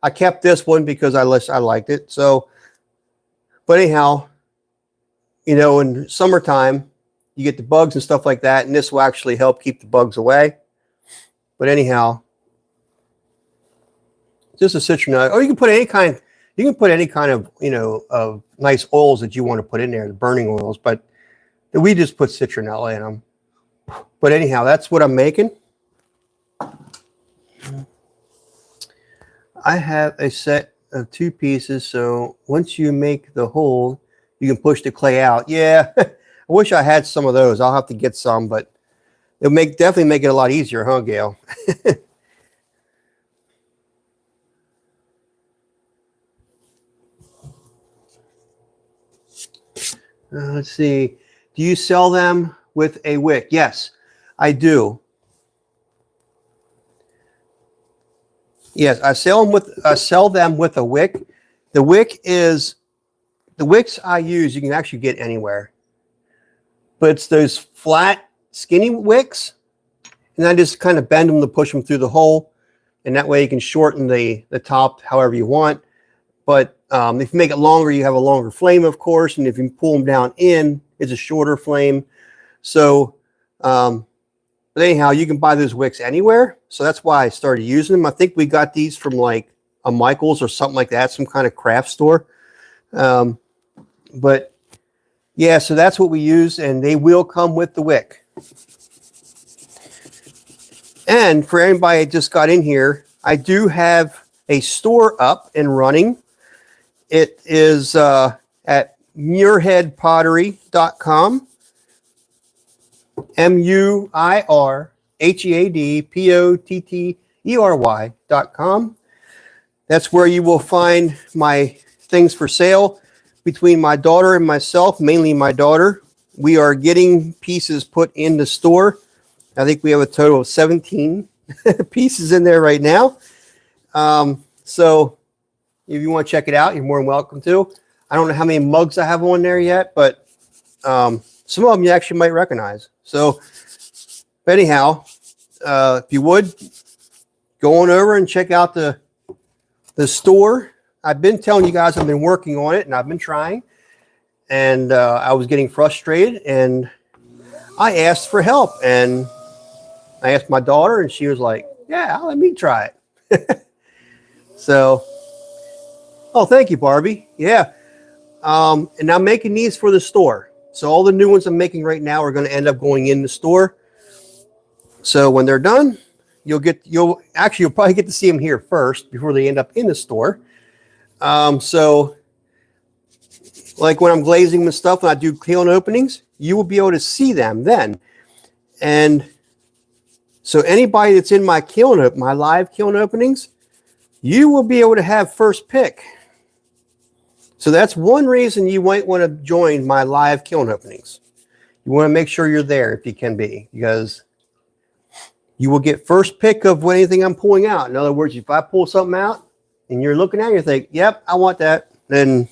A: I kept this one because I liked it. So, but anyhow, you know, in summertime, you get the bugs and stuff like that, and this will actually help keep the bugs away. But anyhow, just a citronella, or you can put any kind. You can put any kind of, you know, of nice oils that you want to put in there, the burning oils. But we just put citronella in them. But anyhow, that's what I'm making. I have a set of 2 pieces, so once you make the hole, you can push the clay out. Yeah, I wish I had some of those. I'll have to get some, but it'll definitely make it a lot easier, huh, Gail? Let's see. Do you sell them with a wick? Yes, I do. Yes, I sell them with a wick. The wicks I use you can actually get anywhere. But it's those flat, skinny wicks, and I just kind of bend them to push them through the hole, and that way you can shorten the top however you want. But if you make it longer, you have a longer flame, of course, and if you pull them down in, it's a shorter flame. So, but anyhow, you can buy those wicks anywhere. So that's why I started using them. I think we got these from like a Michael's or something like that, some kind of craft store. But yeah, so that's what we use, and they will come with the wick. And for anybody that just got in here, I do have a store up and running. It is at muirheadpottery.com. muirheadpottery.com. That's where you will find my things for sale. Between my daughter and myself, mainly my daughter, we are getting pieces put in the store. I think we have a total of 17 pieces in there right now. So if you want to check it out, you're more than welcome to. I don't know how many mugs I have on there yet, but some of them you actually might recognize. So anyhow, if you would, go on over and check out the store. I've been telling you guys I've been working on it, and I've been trying. And I was getting frustrated, and I asked for help. And I asked my daughter, and she was like, yeah, let me try it. So, oh, thank you, Barbie. Yeah. And I'm making these for the store. So all the new ones I'm making right now are going to end up going in the store. So when they're done, you'll probably get to see them here first before they end up in the store. So like when I'm glazing and stuff, when I do kiln openings, you will be able to see them then. And so anybody that's in my my live kiln openings, you will be able to have first pick. So that's one reason you might want to join my live kiln openings. You want to make sure you're there if you can be, because you will get first pick of anything I'm pulling out. In other words, if I pull something out and you're looking at it, you think, yep, I want that. Then,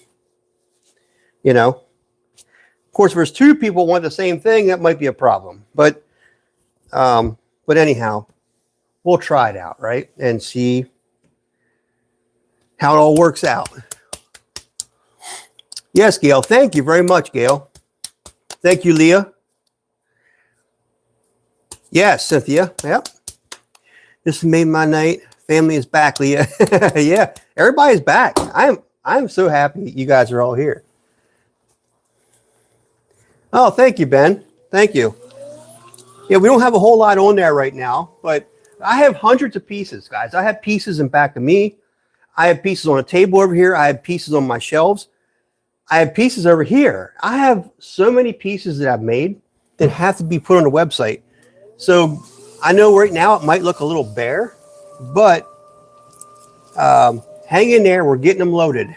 A: you know, of course, if there's two people want the same thing, that might be a problem. But anyhow, we'll try it out, right? And see how it all works out. Yes, Gail. Thank you very much, Gail. Thank you, Leah. Yes, Cynthia. Yep. This made my night. Family is back, Leah. Yeah, everybody's back. I'm so happy you guys are all here. Oh, thank you, Ben. Thank you. Yeah, we don't have a whole lot on there right now, but I have hundreds of pieces, guys. I have pieces in back of me. I have pieces on a table over here. I have pieces on my shelves. I have pieces over here. I have so many pieces that I've made that have to be put on the website. So I know right now it might look a little bare, but hang in there. We're getting them loaded.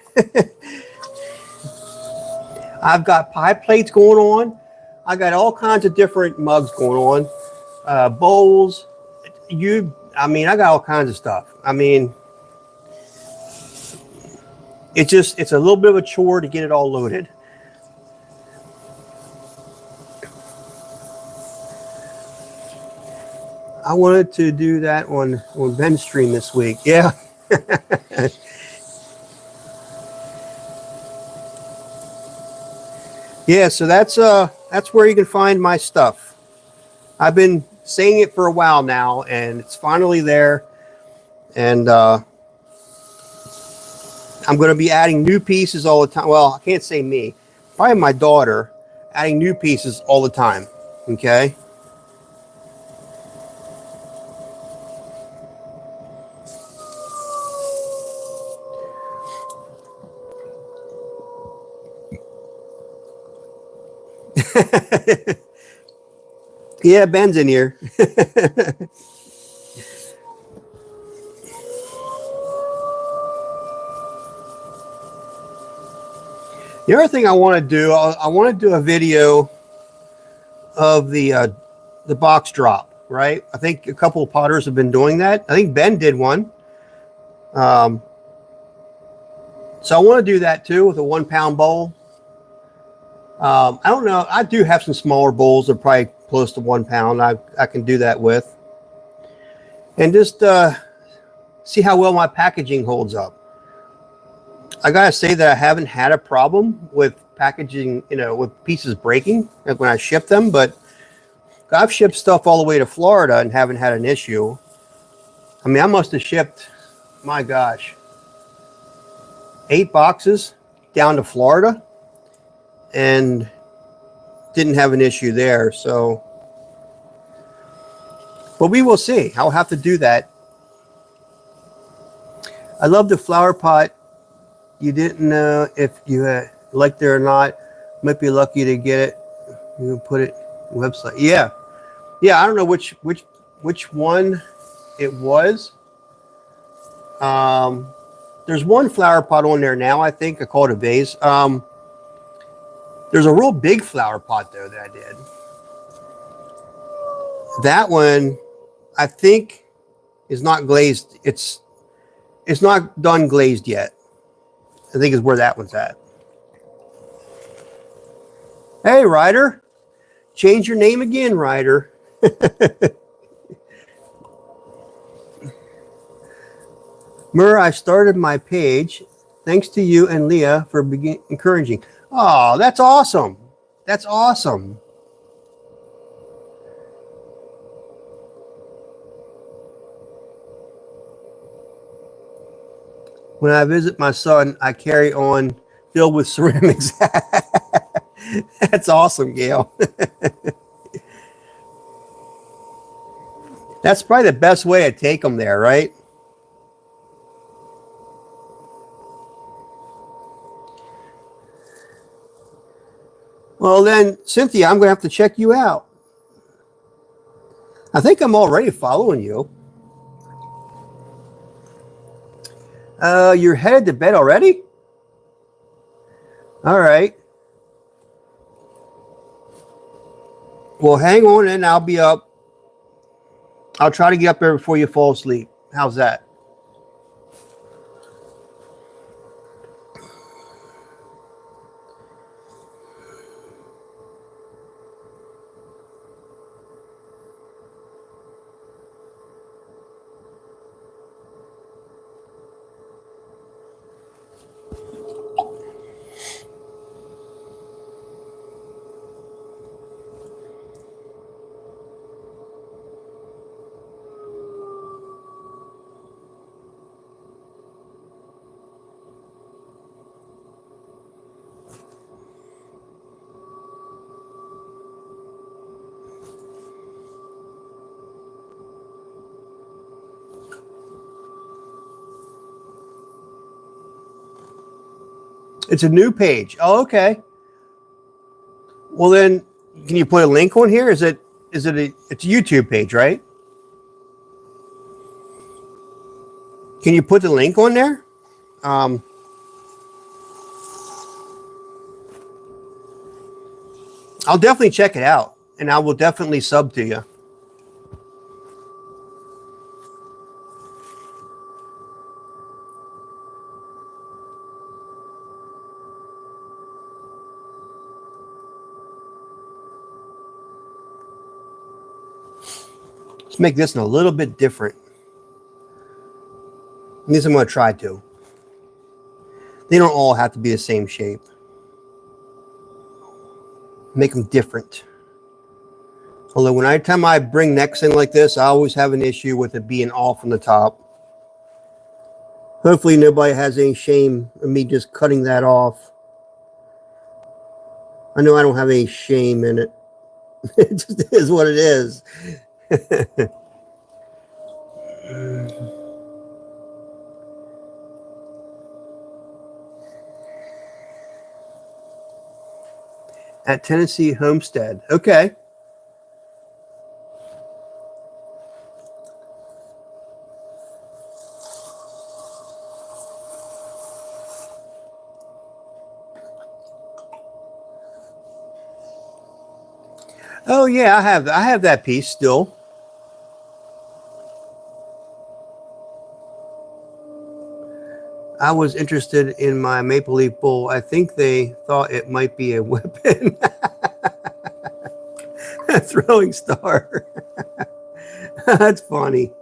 A: I've got pie plates going on. I got all kinds of different mugs going on, bowls. I got all kinds of stuff. I mean, it's a little bit of a chore to get it all loaded. I wanted to do that on Ben's stream this week. Yeah. Yeah, so that's where you can find my stuff. I've been saying it for a while now, and it's finally there. And I'm going to be adding new pieces all the time. Well, I can't say me. Probably my daughter, adding new pieces all the time. Okay. Yeah, Ben's in here. The other thing I want to do, I want to do a video of the box drop, right? I think a couple of potters have been doing that. I think Ben did one. Um, so I want to do that too with a 1 pound bowl. I don't know. I do have some smaller bowls that are probably close to 1 pound. I can do that with. And just see how well my packaging holds up. I gotta say that I haven't had a problem with packaging, with pieces breaking when I ship them, but I've shipped stuff all the way to Florida and haven't had an issue. I mean, I must have shipped, my gosh, 8 boxes down to Florida and didn't have an issue there. So, but we will see. I'll have to do that. I love the flower pot. You didn't know if you liked it or not. Might be lucky to get it. You can put it website. Yeah. I don't know which one it was. There's one flower pot on there now. I think I call it a vase. There's a real big flower pot though that I did. That one, I think, is not glazed. It's not done glazed yet. I think is where that one's at. Hey, Ryder. Change your name again, Ryder. Mur, I started my page. Thanks to you and Leah for encouraging. Oh, that's awesome. That's awesome. When I visit my son, I carry on filled with ceramics. That's awesome, Gail. That's probably the best way to take them there, right? Well, then, Cynthia, I'm going to have to check you out. I think I'm already following you. You're headed to bed already? All right. Well, hang on and I'll be up. I'll try to get up there before you fall asleep. How's that? It's a new page. Oh, okay. Well, then, can you put a link on here? It's a YouTube page, right? Can you put the link on there? I'll definitely check it out, and I will definitely sub to you. Let's make this a little bit different. At least I'm going to try to. They don't all have to be the same shape. Make them different. Although when anytime I bring necks in like this, I always have an issue with it being all from the top. Hopefully nobody has any shame in me just cutting that off. I know I don't have any shame in it. It just is what it is. At Tennessee Homestead. Okay. Oh yeah, I have that piece still. I was interested in my maple leaf bowl. I think they thought it might be a weapon. A throwing star. That's funny.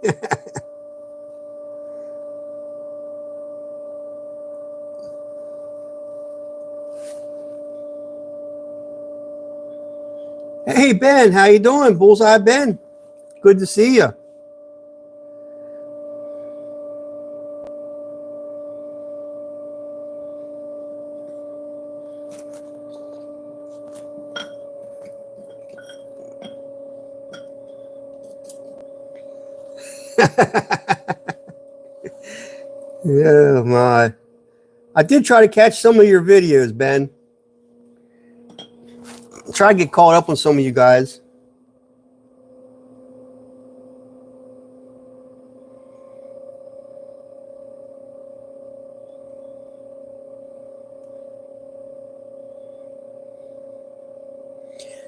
A: Hey Ben, how you doing? Bullseye Ben. Good to see you. Oh my. I did try to catch some of your videos, Ben. Try to get caught up on some of you guys.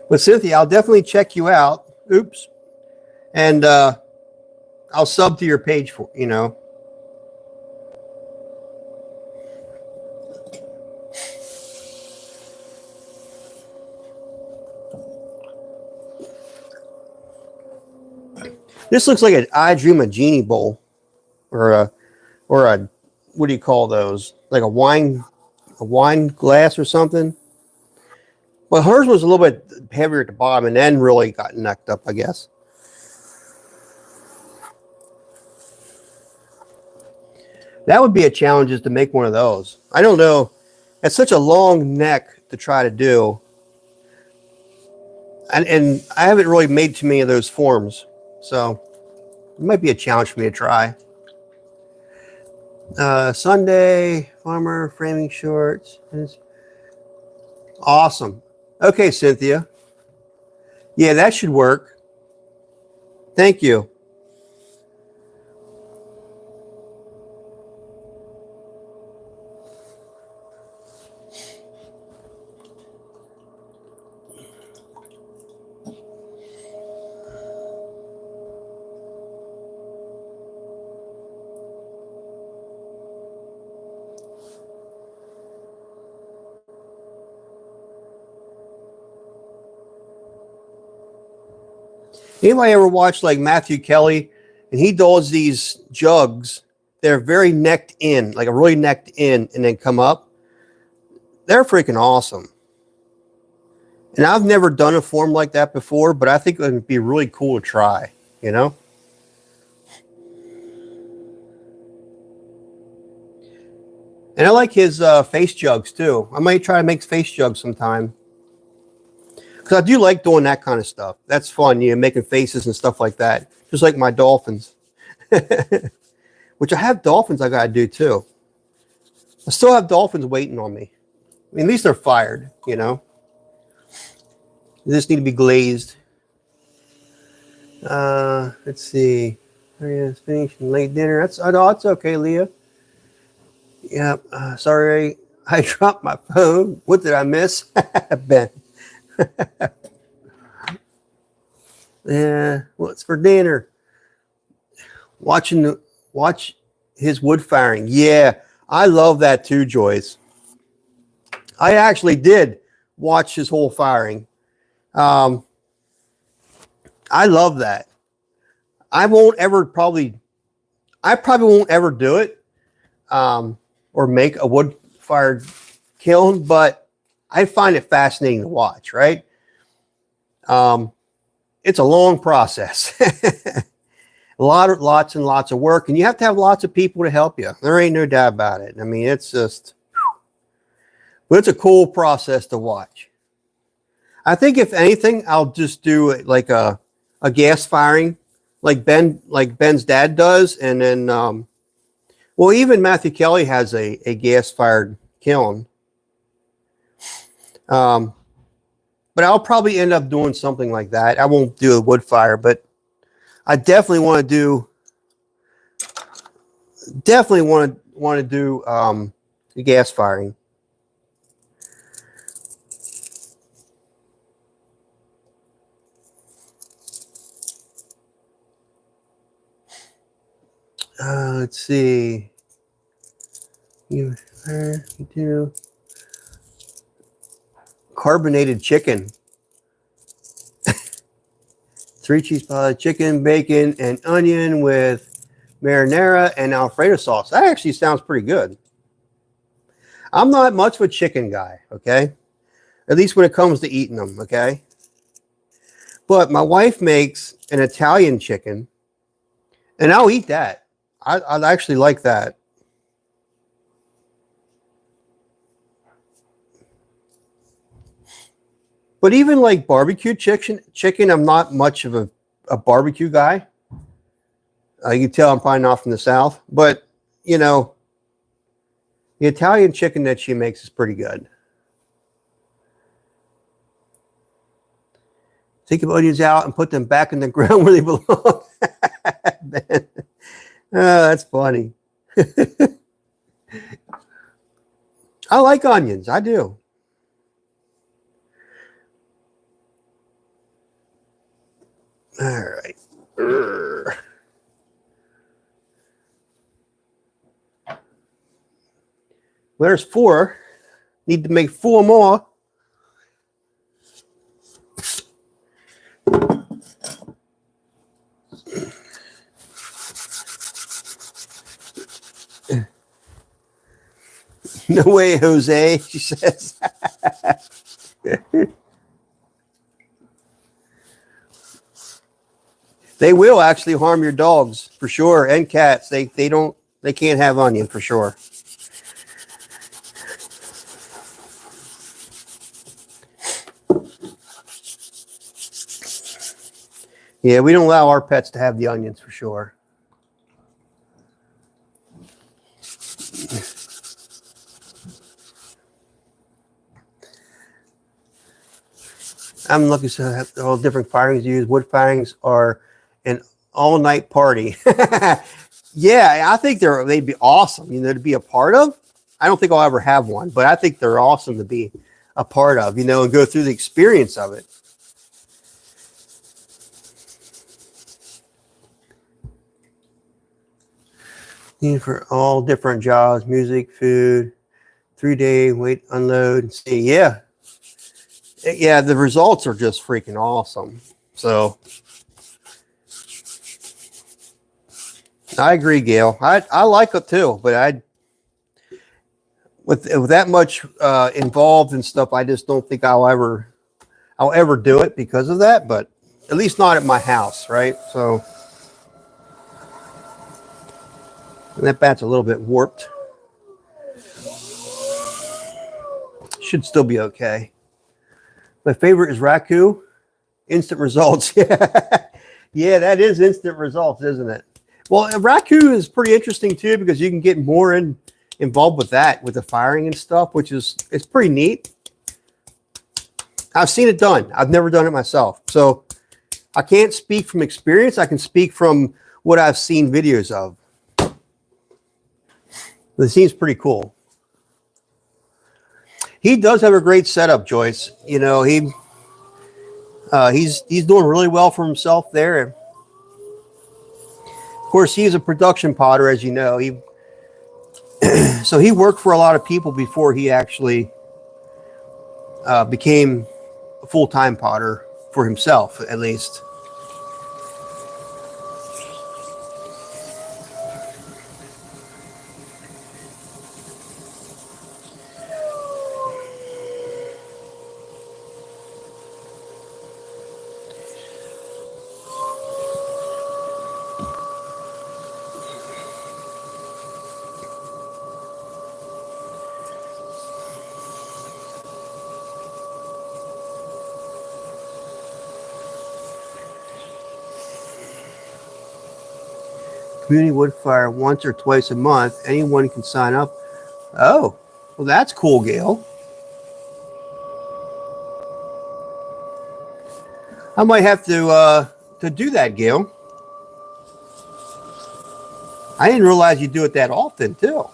A: But Cynthia, I'll definitely check you out. Oops. And I'll sub to your page for, you know. This looks like an I Dream a Genie bowl, or a what do you call those? Like a wine glass or something. Well, hers was a little bit heavier at the bottom, and then really got necked up, I guess. That would be a challenge, is to make one of those. I don't know. It's such a long neck to try to do, and I haven't really made too many of those forms, so it might be a challenge for me to try. Sunday farmer framing shorts. Awesome. Okay, Cynthia. Yeah, that should work. Thank you. Anybody ever watch like Matthew Kelly, and he does these jugs? They're very necked in, like a really necked in, and then come up. They're freaking awesome. And I've never done a form like that before, but I think it would be really cool to try, you know? And I like his face jugs too. I might try to make face jugs sometime. Because I do like doing that kind of stuff. That's fun, you know, making faces and stuff like that. Just like my dolphins. Which I have dolphins I got to do too. I still have dolphins waiting on me. I mean, at least they're fired, you know. They just need to be glazed. Let's see. It's finishing late dinner. That's okay, Leah. Yeah. Sorry, I dropped my phone. What did I miss? Ben. Yeah. What's for dinner? Watch his wood firing. Yeah, I love that too, Joyce. I actually did watch his whole firing. I love that. I probably won't ever do it, or make a wood-fired kiln, but I find it fascinating to watch, right? It's a long process. Lots and lots of work, and you have to have lots of people to help you. There ain't no doubt about it. I mean, it's just, but it's a cool process to watch. I think if anything, I'll just do like a gas firing, like Ben's dad does, and then well, even Matthew Kelly has a gas fired kiln. But I'll probably end up doing something like that. I won't do a wood fire, but I definitely want to do the gas firing. Let's see. You do carbonated chicken. 3 cheese pie, chicken, bacon, and onion with marinara and Alfredo sauce. That actually sounds pretty good. I'm not much of a chicken guy, okay? At least when it comes to eating them, okay? But my wife makes an Italian chicken, and I'll eat that. I actually like that. But even like barbecue chicken, I'm not much of a barbecue guy. You can tell I'm probably not from the South, but you know, the Italian chicken that she makes is pretty good. Take the onions out and put them back in the ground where they belong. That's funny. I like onions. I do. All right. There's 4. Need to make 4 more. No way, Jose, she says. They will actually harm your dogs for sure, and cats. They can't have onion for sure. Yeah, we don't allow our pets to have the onions for sure. I'm looking at all different firings used. Wood firings are an all-night party. Yeah, I think they'd be awesome, to be a part of. I don't think I'll ever have one, but I think they're awesome to be a part of, and go through the experience of it. For all different jobs, music, food, 3-day wait, unload, and see. Yeah, the results are just freaking awesome. So I agree, Gail. I like it too, but with that much involved and stuff, I just don't think I'll ever do it because of that. But at least not at my house, right? So. And that bat's a little bit warped. Should still be okay. My favorite is raku. Instant results. Yeah. Yeah, that is instant results, isn't it? Well, raku is pretty interesting too because you can get more involved with that, with the firing and stuff, it's pretty neat. I've seen it done. I've never done it myself. So I can't speak from experience. I can speak from what I've seen videos of. It seems pretty cool. He does have a great setup, Joyce. He's doing really well for himself there. Of course, he's a production potter, as you know. So he worked for a lot of people before he actually became a full-time potter for himself, at least. Community wood fire once or twice a month. Anyone can sign up. Oh, well, that's cool, Gail. I might have to do that, Gail. I didn't realize you do it that often, too.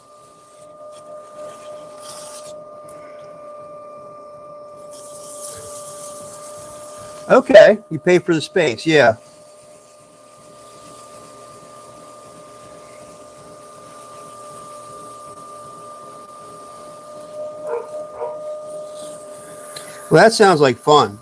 A: Okay, you pay for the space, yeah. Well, that sounds like fun.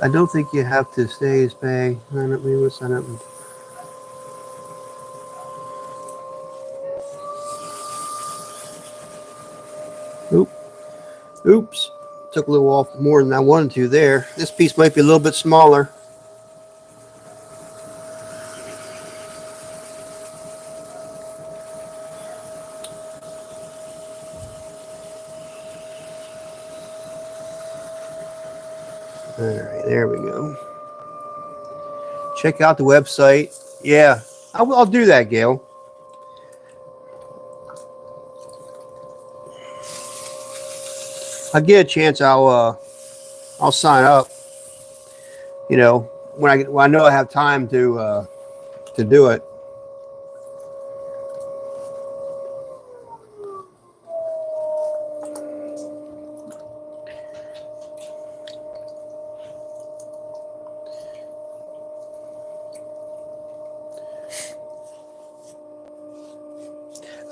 A: I don't think you have to stay as big. Oop. Oops. Took a little off more than I wanted to there. This piece might be a little bit smaller. All right, there we go. Check out the website. Yeah, I'll do that, Gail. I get a chance, I'll sign up. You know, when I know I have time to do it.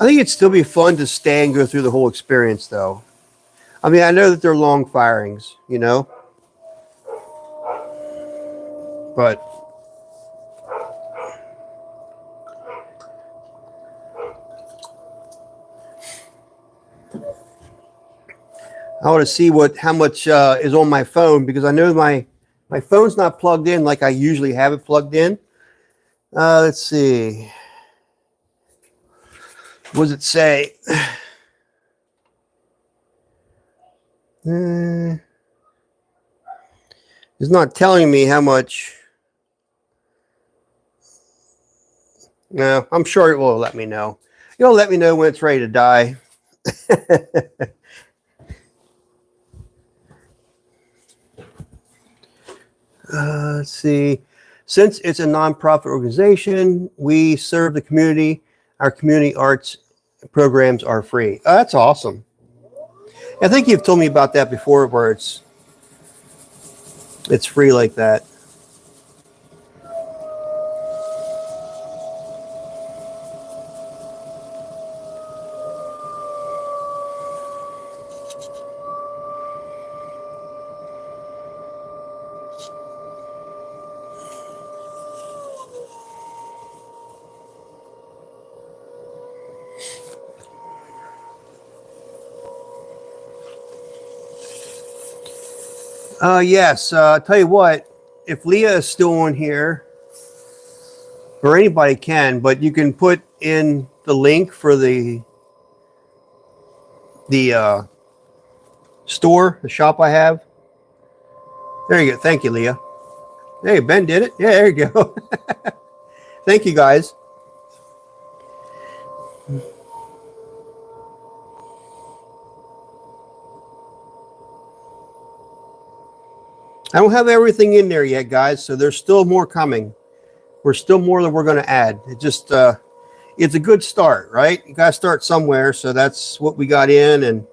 A: I think it'd still be fun to stay and go through the whole experience, though. I mean, I know that they're long firings, you know, but I want to see how much is on my phone, because I know my phone's not plugged in like I usually have it plugged in. Let's see. What does it say? It's not telling me how much. No, I'm sure it will let me know. It'll let me know when it's ready to die. Let's see. Since it's a nonprofit organization, we serve the community. Our community arts programs are free. Oh, that's awesome. I think you've told me about that before, where it's free like that. Yes. I'll tell you what, if Leah is still on here, or anybody can, but you can put in the link for the store, the shop I have. There you go. Thank you, Leah. Hey, Ben did it. Yeah, there you go. Thank you, guys. I don't have everything in there yet, guys, so there's still more coming. There's still more that we're going to add. It just, it's a good start, right? You got to start somewhere, so that's what we got in, and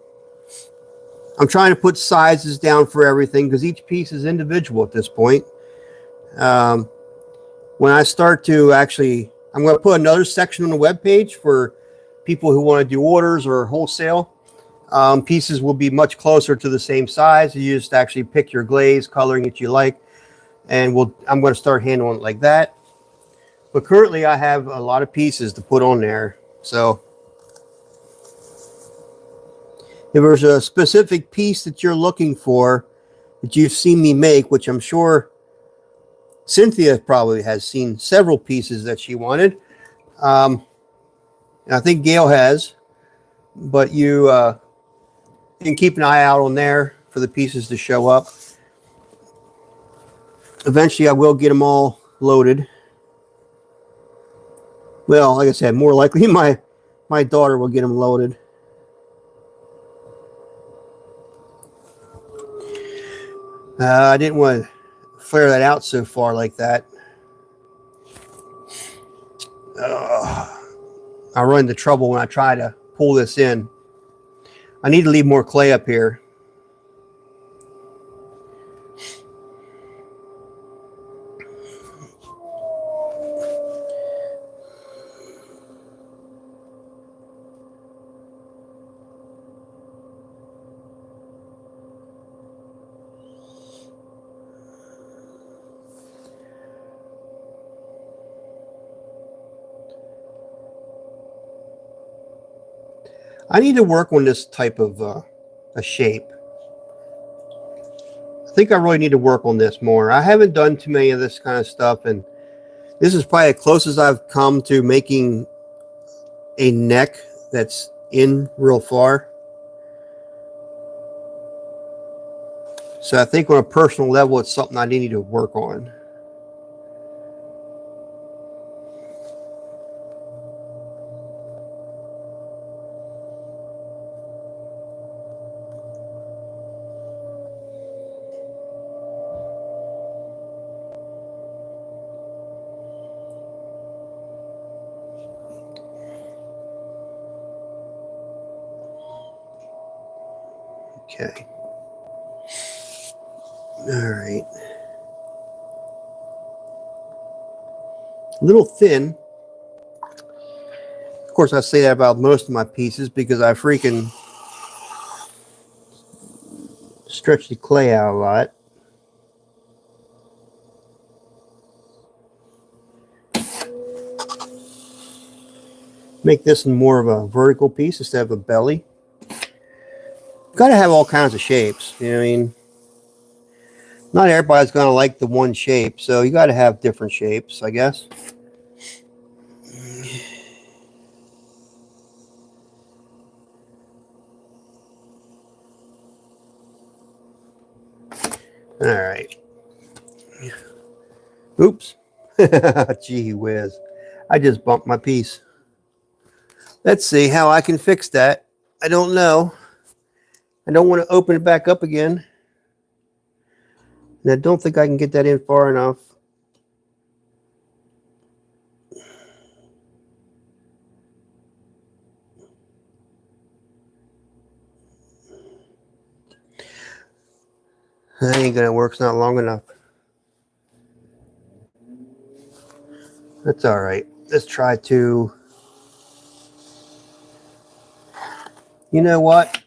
A: I'm trying to put sizes down for everything because each piece is individual at this point. When I start to actually, I'm going to put another section on the webpage for people who want to do orders or wholesale. Pieces will be much closer to the same size. You just actually pick your glaze, coloring that you like, and I'm going to start handling it like that. But currently I have a lot of pieces to put on there. So if there's a specific piece that you're looking for that you've seen me make, which I'm sure Cynthia probably has seen several pieces that she wanted. I think Gail has, but you can keep an eye out on there for the pieces to show up. Eventually I will get them all loaded. Well, like I said, more likely my daughter will get them loaded. I didn't want to flare that out so far like that. I run into trouble when I try to pull this in. I need to leave more clay up here. I need to work on this type of a shape. I think I really need to work on this more. I haven't done too many of this kind of stuff, and this is probably the closest I've come to making a neck that's in real far. So I think on a personal level, it's something I need to work on. Okay. All right. A little thin. Of course, I say that about most of my pieces because I freaking stretch the clay out a lot. Make this more of a vertical piece instead of a belly. Got to have all kinds of shapes. You know what I mean? Not everybody's going to like the one shape, so you got to have different shapes, I guess. All right. Oops. Gee whiz. I just bumped my piece. Let's see how I can fix that. I don't know. I don't want to open it back up again. And I don't think I can get that in far enough. That ain't gonna work. It's not long enough. That's all right. Let's try to. You know what?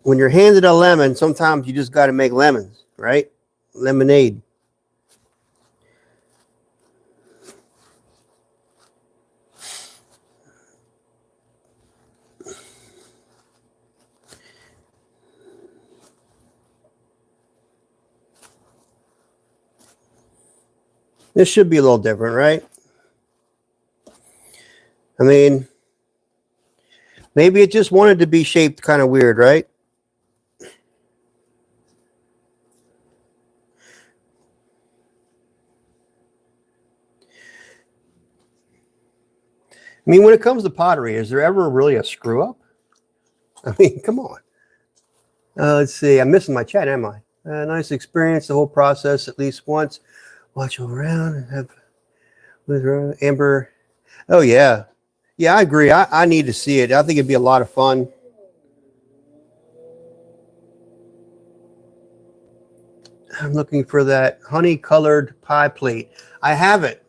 A: When you're handed a lemon, sometimes you just got to make lemons, right? Lemonade. This should be a little different, right? I mean, maybe it just wanted to be shaped kind of weird, right? I mean, when it comes to pottery, is there ever really a screw up? I mean, come on. Let's see. I'm missing my chat, am I? Nice experience, the whole process at least once. Watch around and have with Amber. Oh, yeah. Yeah, I agree. I need to see it. I think it'd be a lot of fun. I'm looking for that honey-colored pie plate. I have it.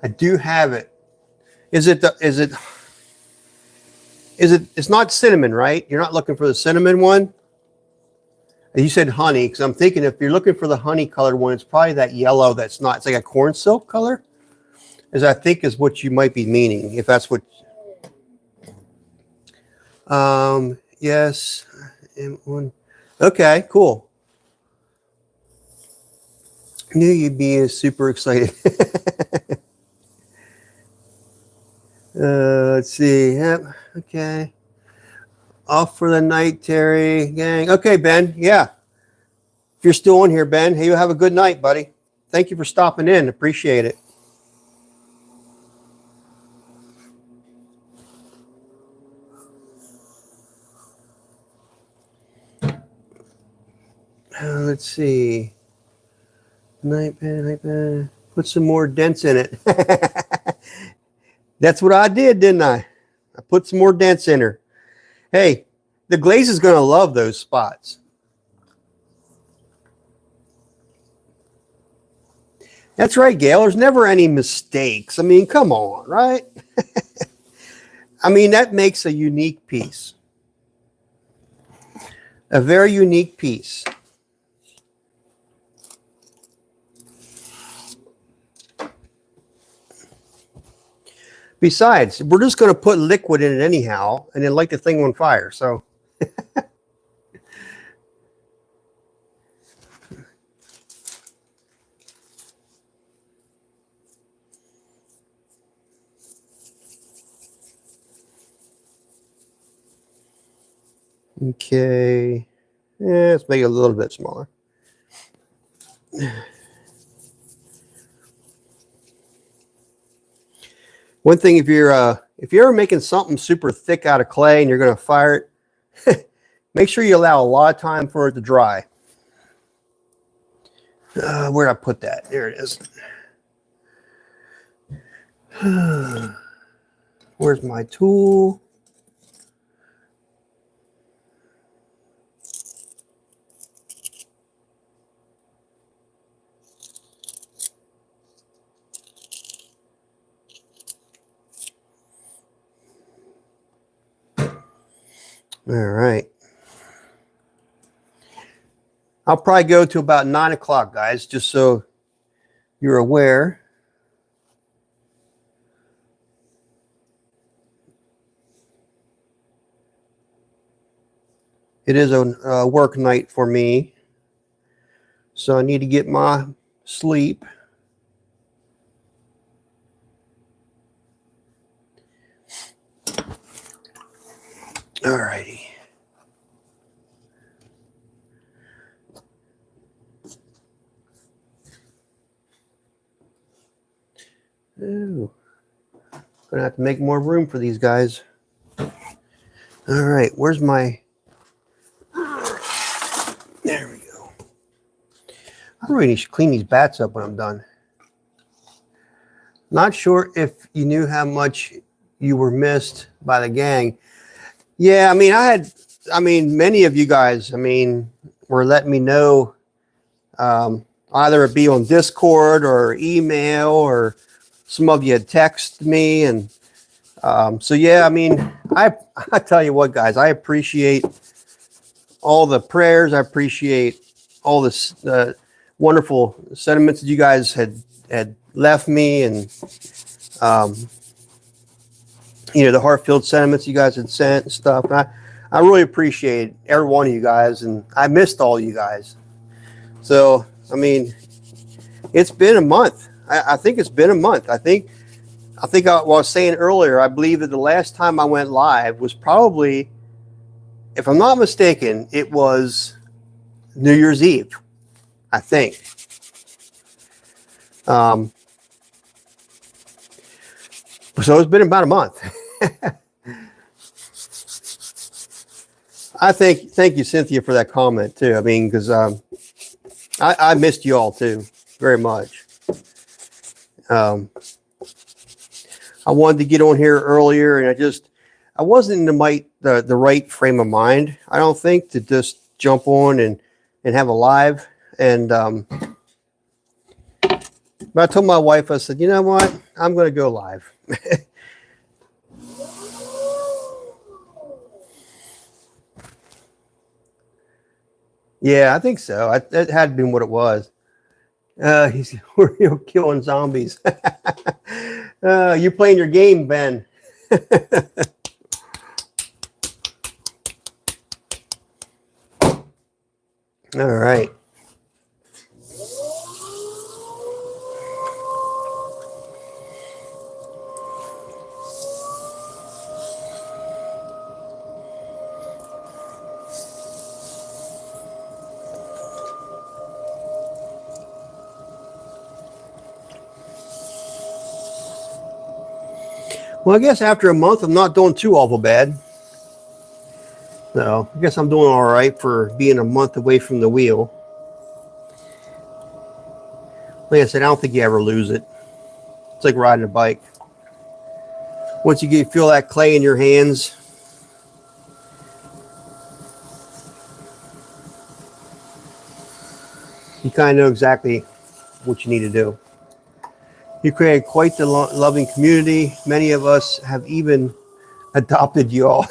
A: I do have it. It's not cinnamon, right? You're not looking for the cinnamon one? You said honey, because I'm thinking if you're looking for the honey colored one, it's probably that yellow that's not, it's like a corn silk color, as I think is what you might be meaning, if that's what. Yes. Okay, cool. Knew you'd be super excited. Let's see. Yep. Okay. Off for the night, Terry. Gang. Okay, Ben. Yeah. If you're still on here, Ben, hey, you have a good night, buddy. Thank you for stopping in. Appreciate it. Let's see. Night pen. Put some more dents in it. That's what I did, didn't I? I put some more dents in her. Hey, the glaze is going to love those spots. That's right, Gail. There's never any mistakes. I mean, come on, right? I mean, that makes a unique piece. A very unique piece. Besides, we're just going to put liquid in it anyhow and then light the thing on fire. So okay. Yeah, let's make it a little bit smaller. One thing, if you're ever making something super thick out of clay and you're going to fire it, make sure you allow a lot of time for it to dry. Where'd I put that? There it is. Where's my tool? All right. I'll probably go to about 9 o'clock, guys, just so you're aware. It is a work night for me, so I need to get my sleep. All righty. Ooh. Gonna have to make more room for these guys. All right, where's my... There we go. I really need to clean these bats up when I'm done. Not sure if you knew how much you were missed by the gang. Yeah, I mean, many of you guys, were letting me know, either it be on Discord or email, or some of you had texted me. And so, yeah, I tell you what, guys, I appreciate all the prayers. I appreciate all this wonderful sentiments that you guys had left me, and the heartfelt sentiments you guys had sent and stuff. And I really appreciate every one of you guys, and I missed all you guys. So, it's been a month. I think it's been a month. I think I was saying earlier, I believe that the last time I went live was probably, if I'm not mistaken, it was New Year's Eve, I think. So it's been about a month. Thank you, Cynthia, for that comment too. Because I missed you all too, very much. I wanted to get on here earlier, and I wasn't in the right frame of mind, I don't think, to just jump on and have a live. And but I told my wife, I said, you know what, I'm going to go live. Yeah, I think so. That had been what it was. We're killing zombies. You're playing your game, Ben. All right. Well, I guess after a month, I'm not doing too awful bad. So I guess I'm doing all right for being a month away from the wheel. Like I said, I don't think you ever lose it. It's like riding a bike. Once you feel that clay in your hands, you kind of know exactly what you need to do. You created quite the loving community. Many of us have even adopted you all.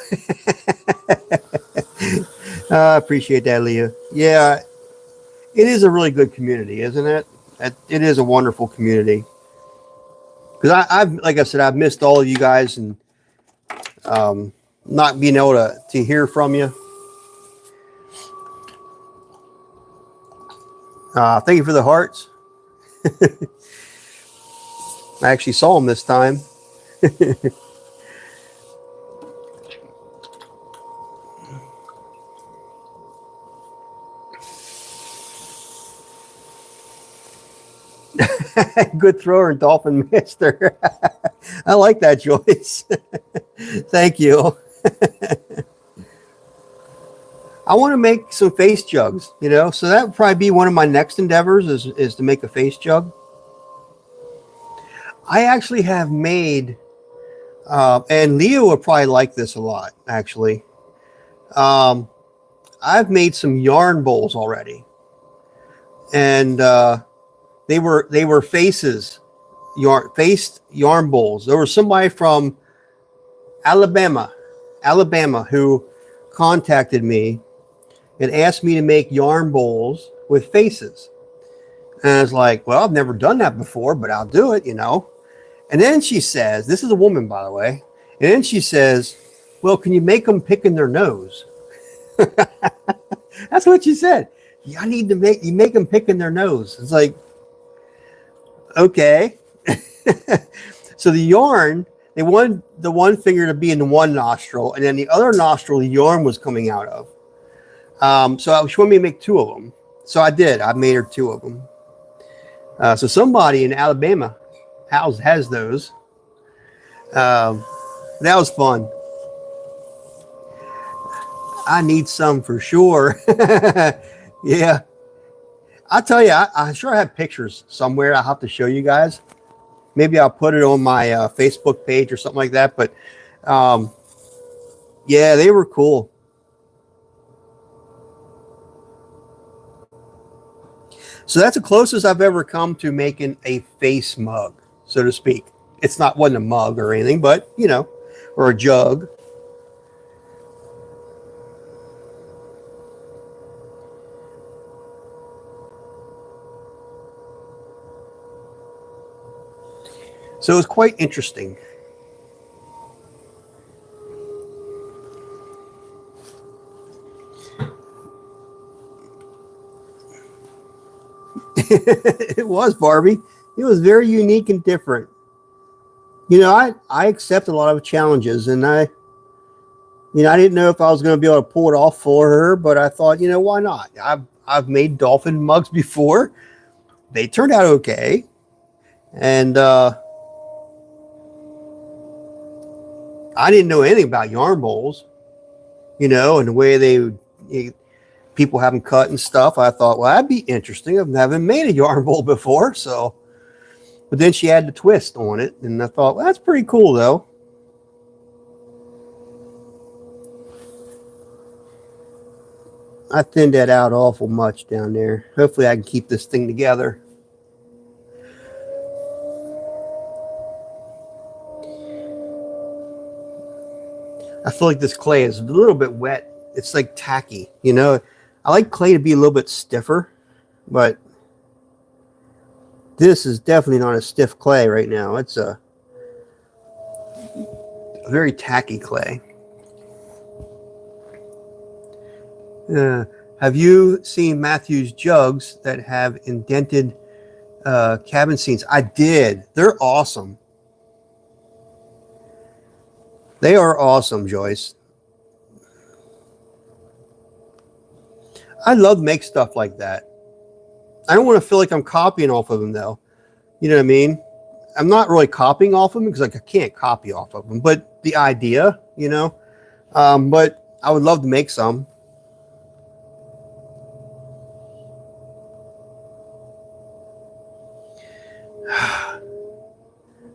A: I appreciate that, Leah. Yeah, it is a really good community, isn't it? It is a wonderful community. because I've, like I said, I've missed all of you guys and not being able to hear from you. Thank you for the hearts. I actually saw them this time. Good thrower and dolphin master. I like that, Joyce. Thank you. I want to make some face jugs, you know, so that would probably be one of my next endeavors is to make a face jug. I actually have made, and Leo would probably like this a lot, actually. I've made some yarn bowls already, and they were faced yarn bowls. There was somebody from Alabama, who contacted me and asked me to make yarn bowls with faces. And I was like, well, I've never done that before, but I'll do it, you know. And then she says, this is a woman, by the way. And then she says, well, can you make them picking their nose? That's what she said. Yeah, I need to make them picking their nose. It's like, okay. So the yarn, they wanted the one finger to be in the one nostril, and then the other nostril, the yarn was coming out of. So she wanted me to make two of them. So I did. I made her two of them. So somebody in Alabama has those. That was fun. I need some for sure. Yeah. I'll tell you, I sure have pictures somewhere I'll have to show you guys. Maybe I'll put it on my Facebook page or something like that. But yeah, they were cool. So that's the closest I've ever come to making a face mug, so to speak. Wasn't a mug or anything, but, you know, or a jug. So it was quite interesting. It was, Barbie. It was very unique and different. You know, I accept a lot of challenges, and I didn't know if I was going to be able to pull it off for her, but I thought, you know, why not? I've made dolphin mugs before. They turned out okay. And I didn't know anything about yarn bowls, you know, and the way people have them cut and stuff. I thought, well, that'd be interesting. I've never made a yarn bowl before. So, but then she had the twist on it. And I thought, well, that's pretty cool though. I thinned that out awful much down there. Hopefully I can keep this thing together. I feel like this clay is a little bit wet. It's like tacky, you know. I like clay to be a little bit stiffer, but this is definitely not a stiff clay right now. It's a very tacky clay. Have you seen Matthew's jugs that have indented cabin scenes? I did. They're awesome. They are awesome, Joyce. I love to make stuff like that. I don't want to feel like I'm copying off of them, though. You know what I mean? I'm not really copying off of them because, like, I can't copy off of them. But the idea, you know. But I would love to make some.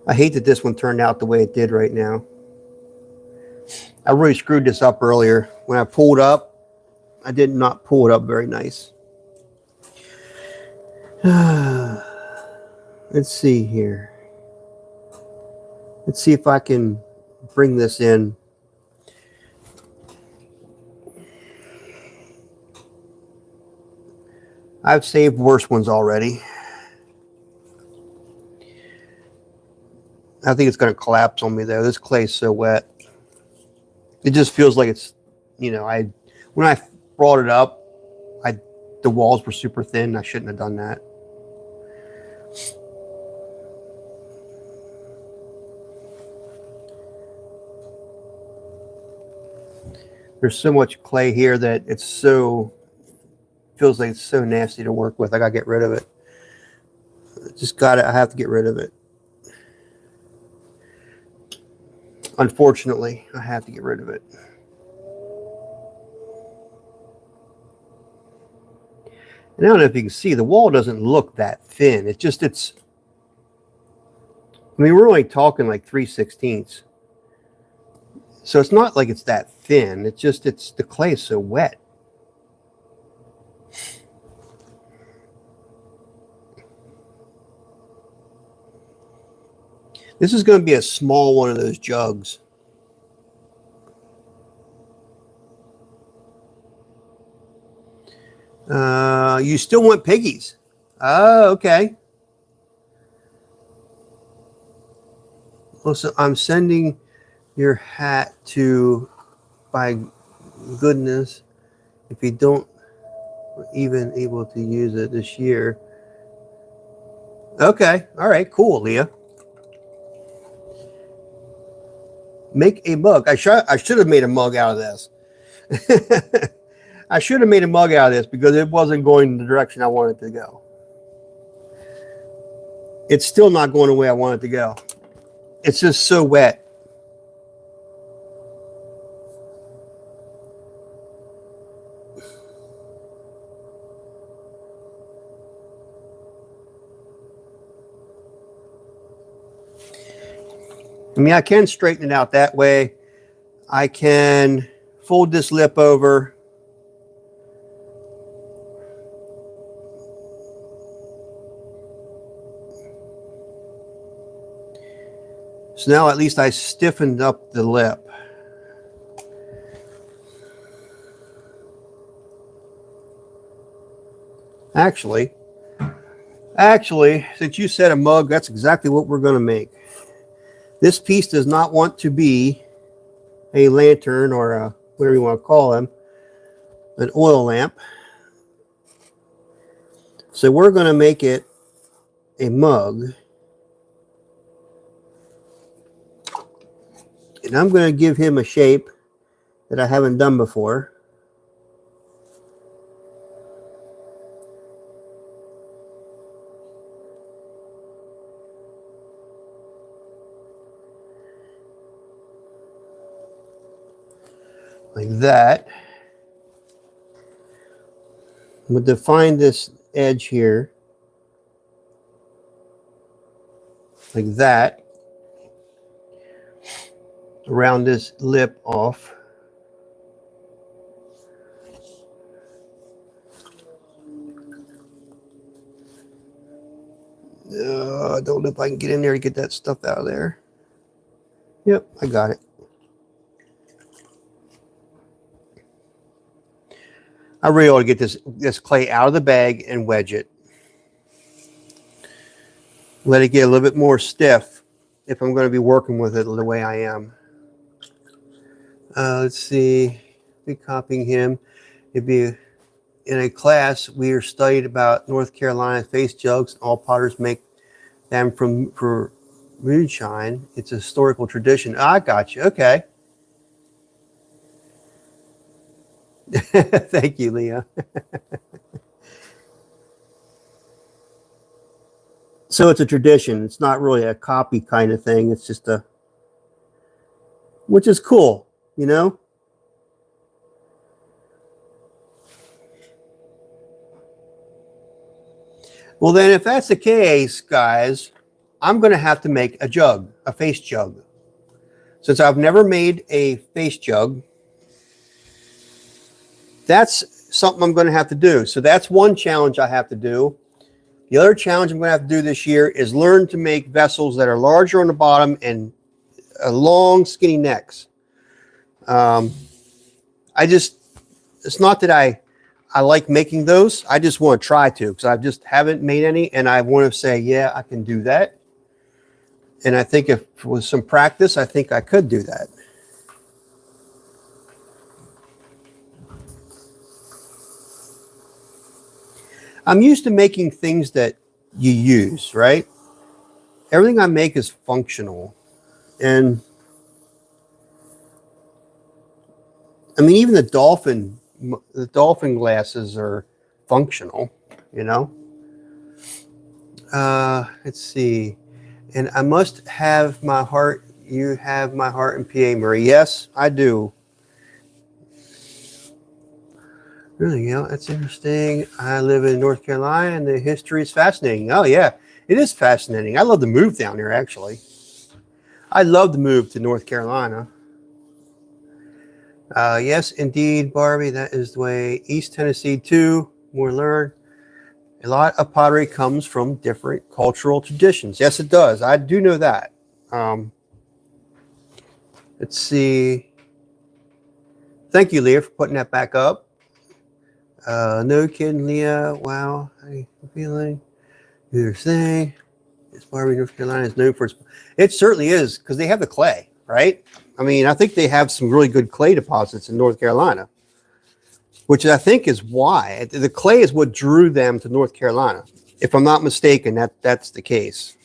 A: I hate that this one turned out the way it did right now. I really screwed this up earlier. When I pulled up, I did not pull it up very nice. Let's see here. Let's see if I can bring this in. I've saved worse ones already. I think it's going to collapse on me though. This clay is so wet. It just feels like it's, you know, when I brought it up, the walls were super thin. I shouldn't have done that. There's so much clay here that it's so, feels like it's so nasty to work with. I got to get rid of it. I have to get rid of it. Unfortunately, I have to get rid of it. And I don't know if you can see, the wall doesn't look that thin. I mean, we're only talking like 3/16. So it's not like it's that thin. It's just, the clay is so wet. This is going to be a small one of those jugs. You still want piggies? Oh, okay. Also, I'm sending your hat to, by goodness, if you don't even able to use it this year. Okay. All right. Cool, Leah. Make a mug. I should have made a mug out of this. I should have made a mug out of this because it wasn't going in the direction I wanted it to go. It's still not going the way I want it to go. It's just so wet. I mean, I can straighten it out that way. I can fold this lip over. So now at least I stiffened up the lip. Actually, since you said a mug, that's exactly what we're going to make. This piece does not want to be a lantern or a, whatever you want to call them, an oil lamp. So we're going to make it a mug. And I'm going to give him a shape that I haven't done before. Like that. We'll define this edge here. Like that. Around this lip off. I don't know if I can get in there to get that stuff out of there. Yep, I got it. I really ought to get this clay out of the bag and wedge it. Let it get a little bit more stiff if I'm going to be working with it the way I am. Let's see. Be copying him. It'd be in a class we are studied about North Carolina face jugs. All potters make them for moonshine. It's a historical tradition. I got you. Okay. Thank you, Leah. So it's a tradition. It's not really a copy kind of thing. It's just which is cool, you know? Well, then if that's the case, guys, I'm going to have to make a jug, a face jug. Since I've never made a face jug, that's something I'm going to have to do. So that's one challenge I have to do. The other challenge I'm going to have to do this year is learn to make vessels that are larger on the bottom and long, skinny necks. It's not that I like making those. I just want to try to, because I just haven't made any, and I want to say, yeah, I can do that. And I think if with some practice, I think I could do that. I'm used to making things that you use, right? Everything I make is functional. And I mean, even the dolphin glasses are functional, you know? Let's see. And I must have my heart. You have my heart in PA, Murray. Yes, I do. Really, that's interesting. I live in North Carolina and the history is fascinating. Oh, yeah, it is fascinating. I love to move down there, actually. I'd love to move to North Carolina. Yes, indeed, Barbie. That is the way. East Tennessee, too. More learn. A lot of pottery comes from different cultural traditions. Yes, it does. I do know that. Let's see. Thank you, Leah, for putting that back up. No kidding, Leah. Wow. I'm feeling your thing. It's Barbie, North Carolina is known for its. It certainly is because they have the clay, right? I mean, I think they have some really good clay deposits in North Carolina, which I think is why the clay is what drew them to North Carolina. If I'm not mistaken, that's the case.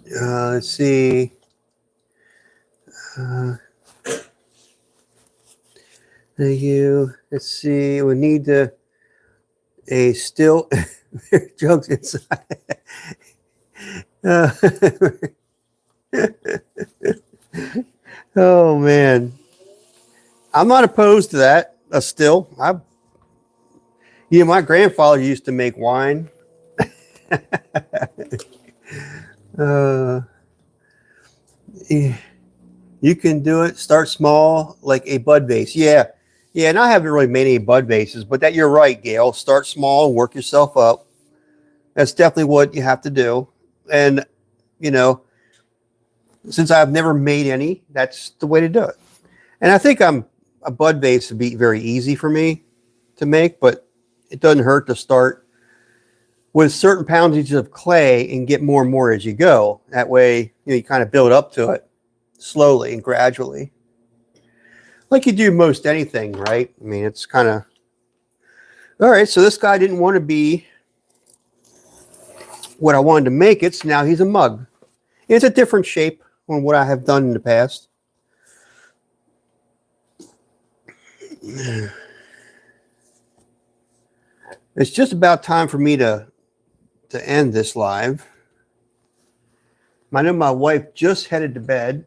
A: Let's see. Thank you. Let's see. We need a still jokes inside. Oh man, I'm not opposed to that. Still, my grandfather used to make wine. You can do it. Start small, like a bud vase. Yeah. And I haven't really made any bud vases, but that you're right, Gail. Start small and work yourself up. That's definitely what you have to do. And since I've never made any, that's the way to do it. And I think a bud vase would be very easy for me to make, but it doesn't hurt to start with certain poundages of clay and get more and more as you go. That way, you kind of build up to it slowly and gradually. Like you do most anything, right? I mean, it's kind of... All right, so this guy didn't want to be what I wanted to make it, so now he's a mug. It's a different shape from what I have done in the past. It's just about time for me to end this live. I know my wife just headed to bed.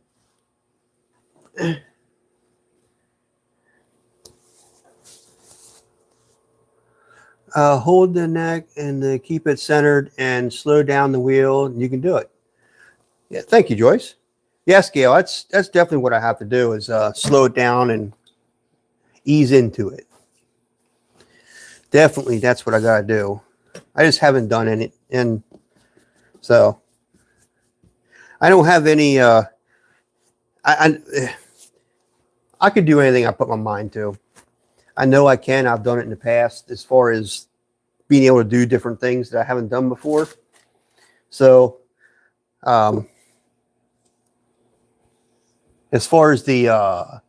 A: Hold the neck and keep it centered and slow down the wheel, and you can do it. Yeah, thank you, Joyce. Yes, Gail, that's definitely what I have to do is slow it down and ease into it. Definitely, that's what I got to do. I just haven't done any, and so I don't have any. I could do anything I put my mind to. I know I can. I've done it in the past as far as being able to do different things that I haven't done before. So, as far as the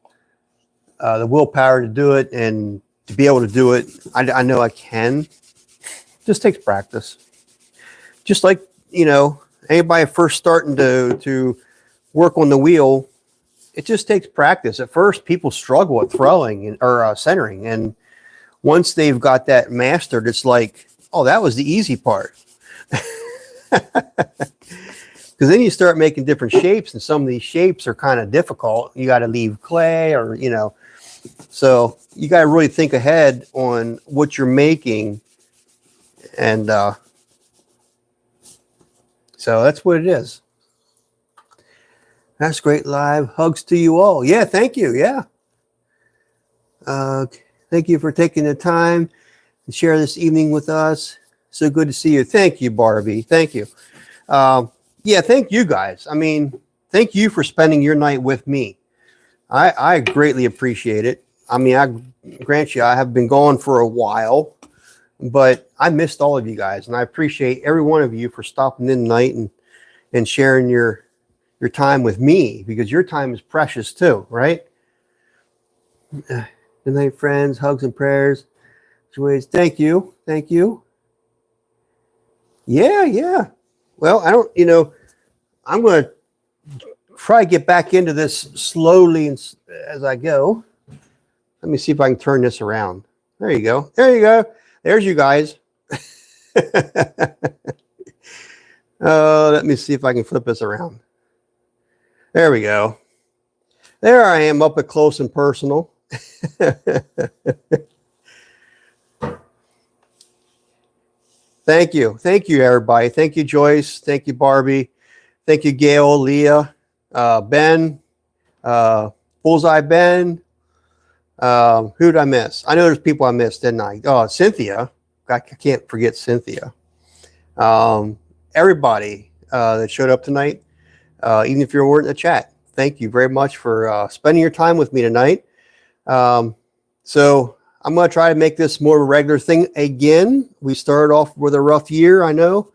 A: willpower to do it and to be able to do it, I know I can. It just takes practice. Just like, anybody first starting to work on the wheel, it just takes practice. At first, people struggle with throwing or centering. And once they've got that mastered, it's like, oh, that was the easy part. Because then you start making different shapes, and some of these shapes are kind of difficult. You got to leave clay or, so you got to really think ahead on what you're making. And so that's what it is. That's great live. Hugs to you all. Yeah, thank you. Yeah. Thank you for taking the time to share this evening with us. So good to see you. Thank you, Barbie. Thank you. Yeah, thank you guys. I mean, thank you for spending your night with me. I greatly appreciate it. I mean, I grant you, I have been gone for a while. but I missed all of you guys, and I appreciate every one of you for stopping in tonight and sharing your time with me, because your time is precious too, right? Good night, friends. Hugs and prayers. Joys. Thank you. Thank you. Yeah, yeah. Well, I don't, I'm going to try to get back into this slowly as I go. Let me see if I can turn this around. There you go. There you go. There's you guys. Let me see if I can flip this around. There we go. There I am up at close and personal. Thank you. Thank you, everybody. Thank you, Joyce. Thank you, Barbie. Thank you, Gail, Leah, Ben, Bullseye Ben. Who did I miss? I know there's people I missed, didn't I? Oh, Cynthia. I can't forget Cynthia. Everybody that showed up tonight, even if you weren't in the chat, thank you very much for spending your time with me tonight. So I'm going to try to make this more of a regular thing again. We started off with a rough year. I know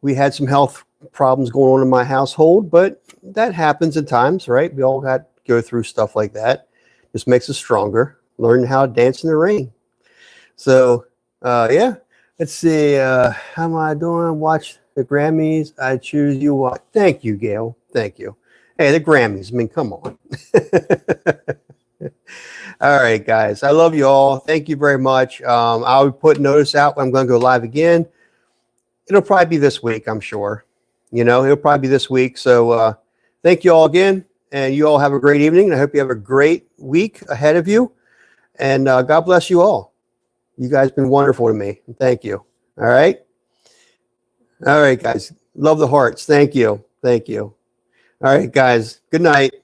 A: we had some health problems going on in my household, but that happens at times, right? We all got to go through stuff like that. Just makes us stronger. Learning how to dance in the rain. So, yeah. Let's see. How am I doing? Watch the Grammys. I choose you. What? Thank you, Gail. Thank you. Hey, the Grammys. I mean, come on. All right, guys. I love you all. Thank you very much. I'll put notice out when I'm going to go live again. It'll probably be this week, I'm sure. It'll probably be this week. So thank you all again. And you all have a great evening. I hope you have a great week ahead of you. And God bless you all. You guys have been wonderful to me. Thank you. All right. All right, guys. Love the hearts. Thank you. Thank you. All right, guys. Good night.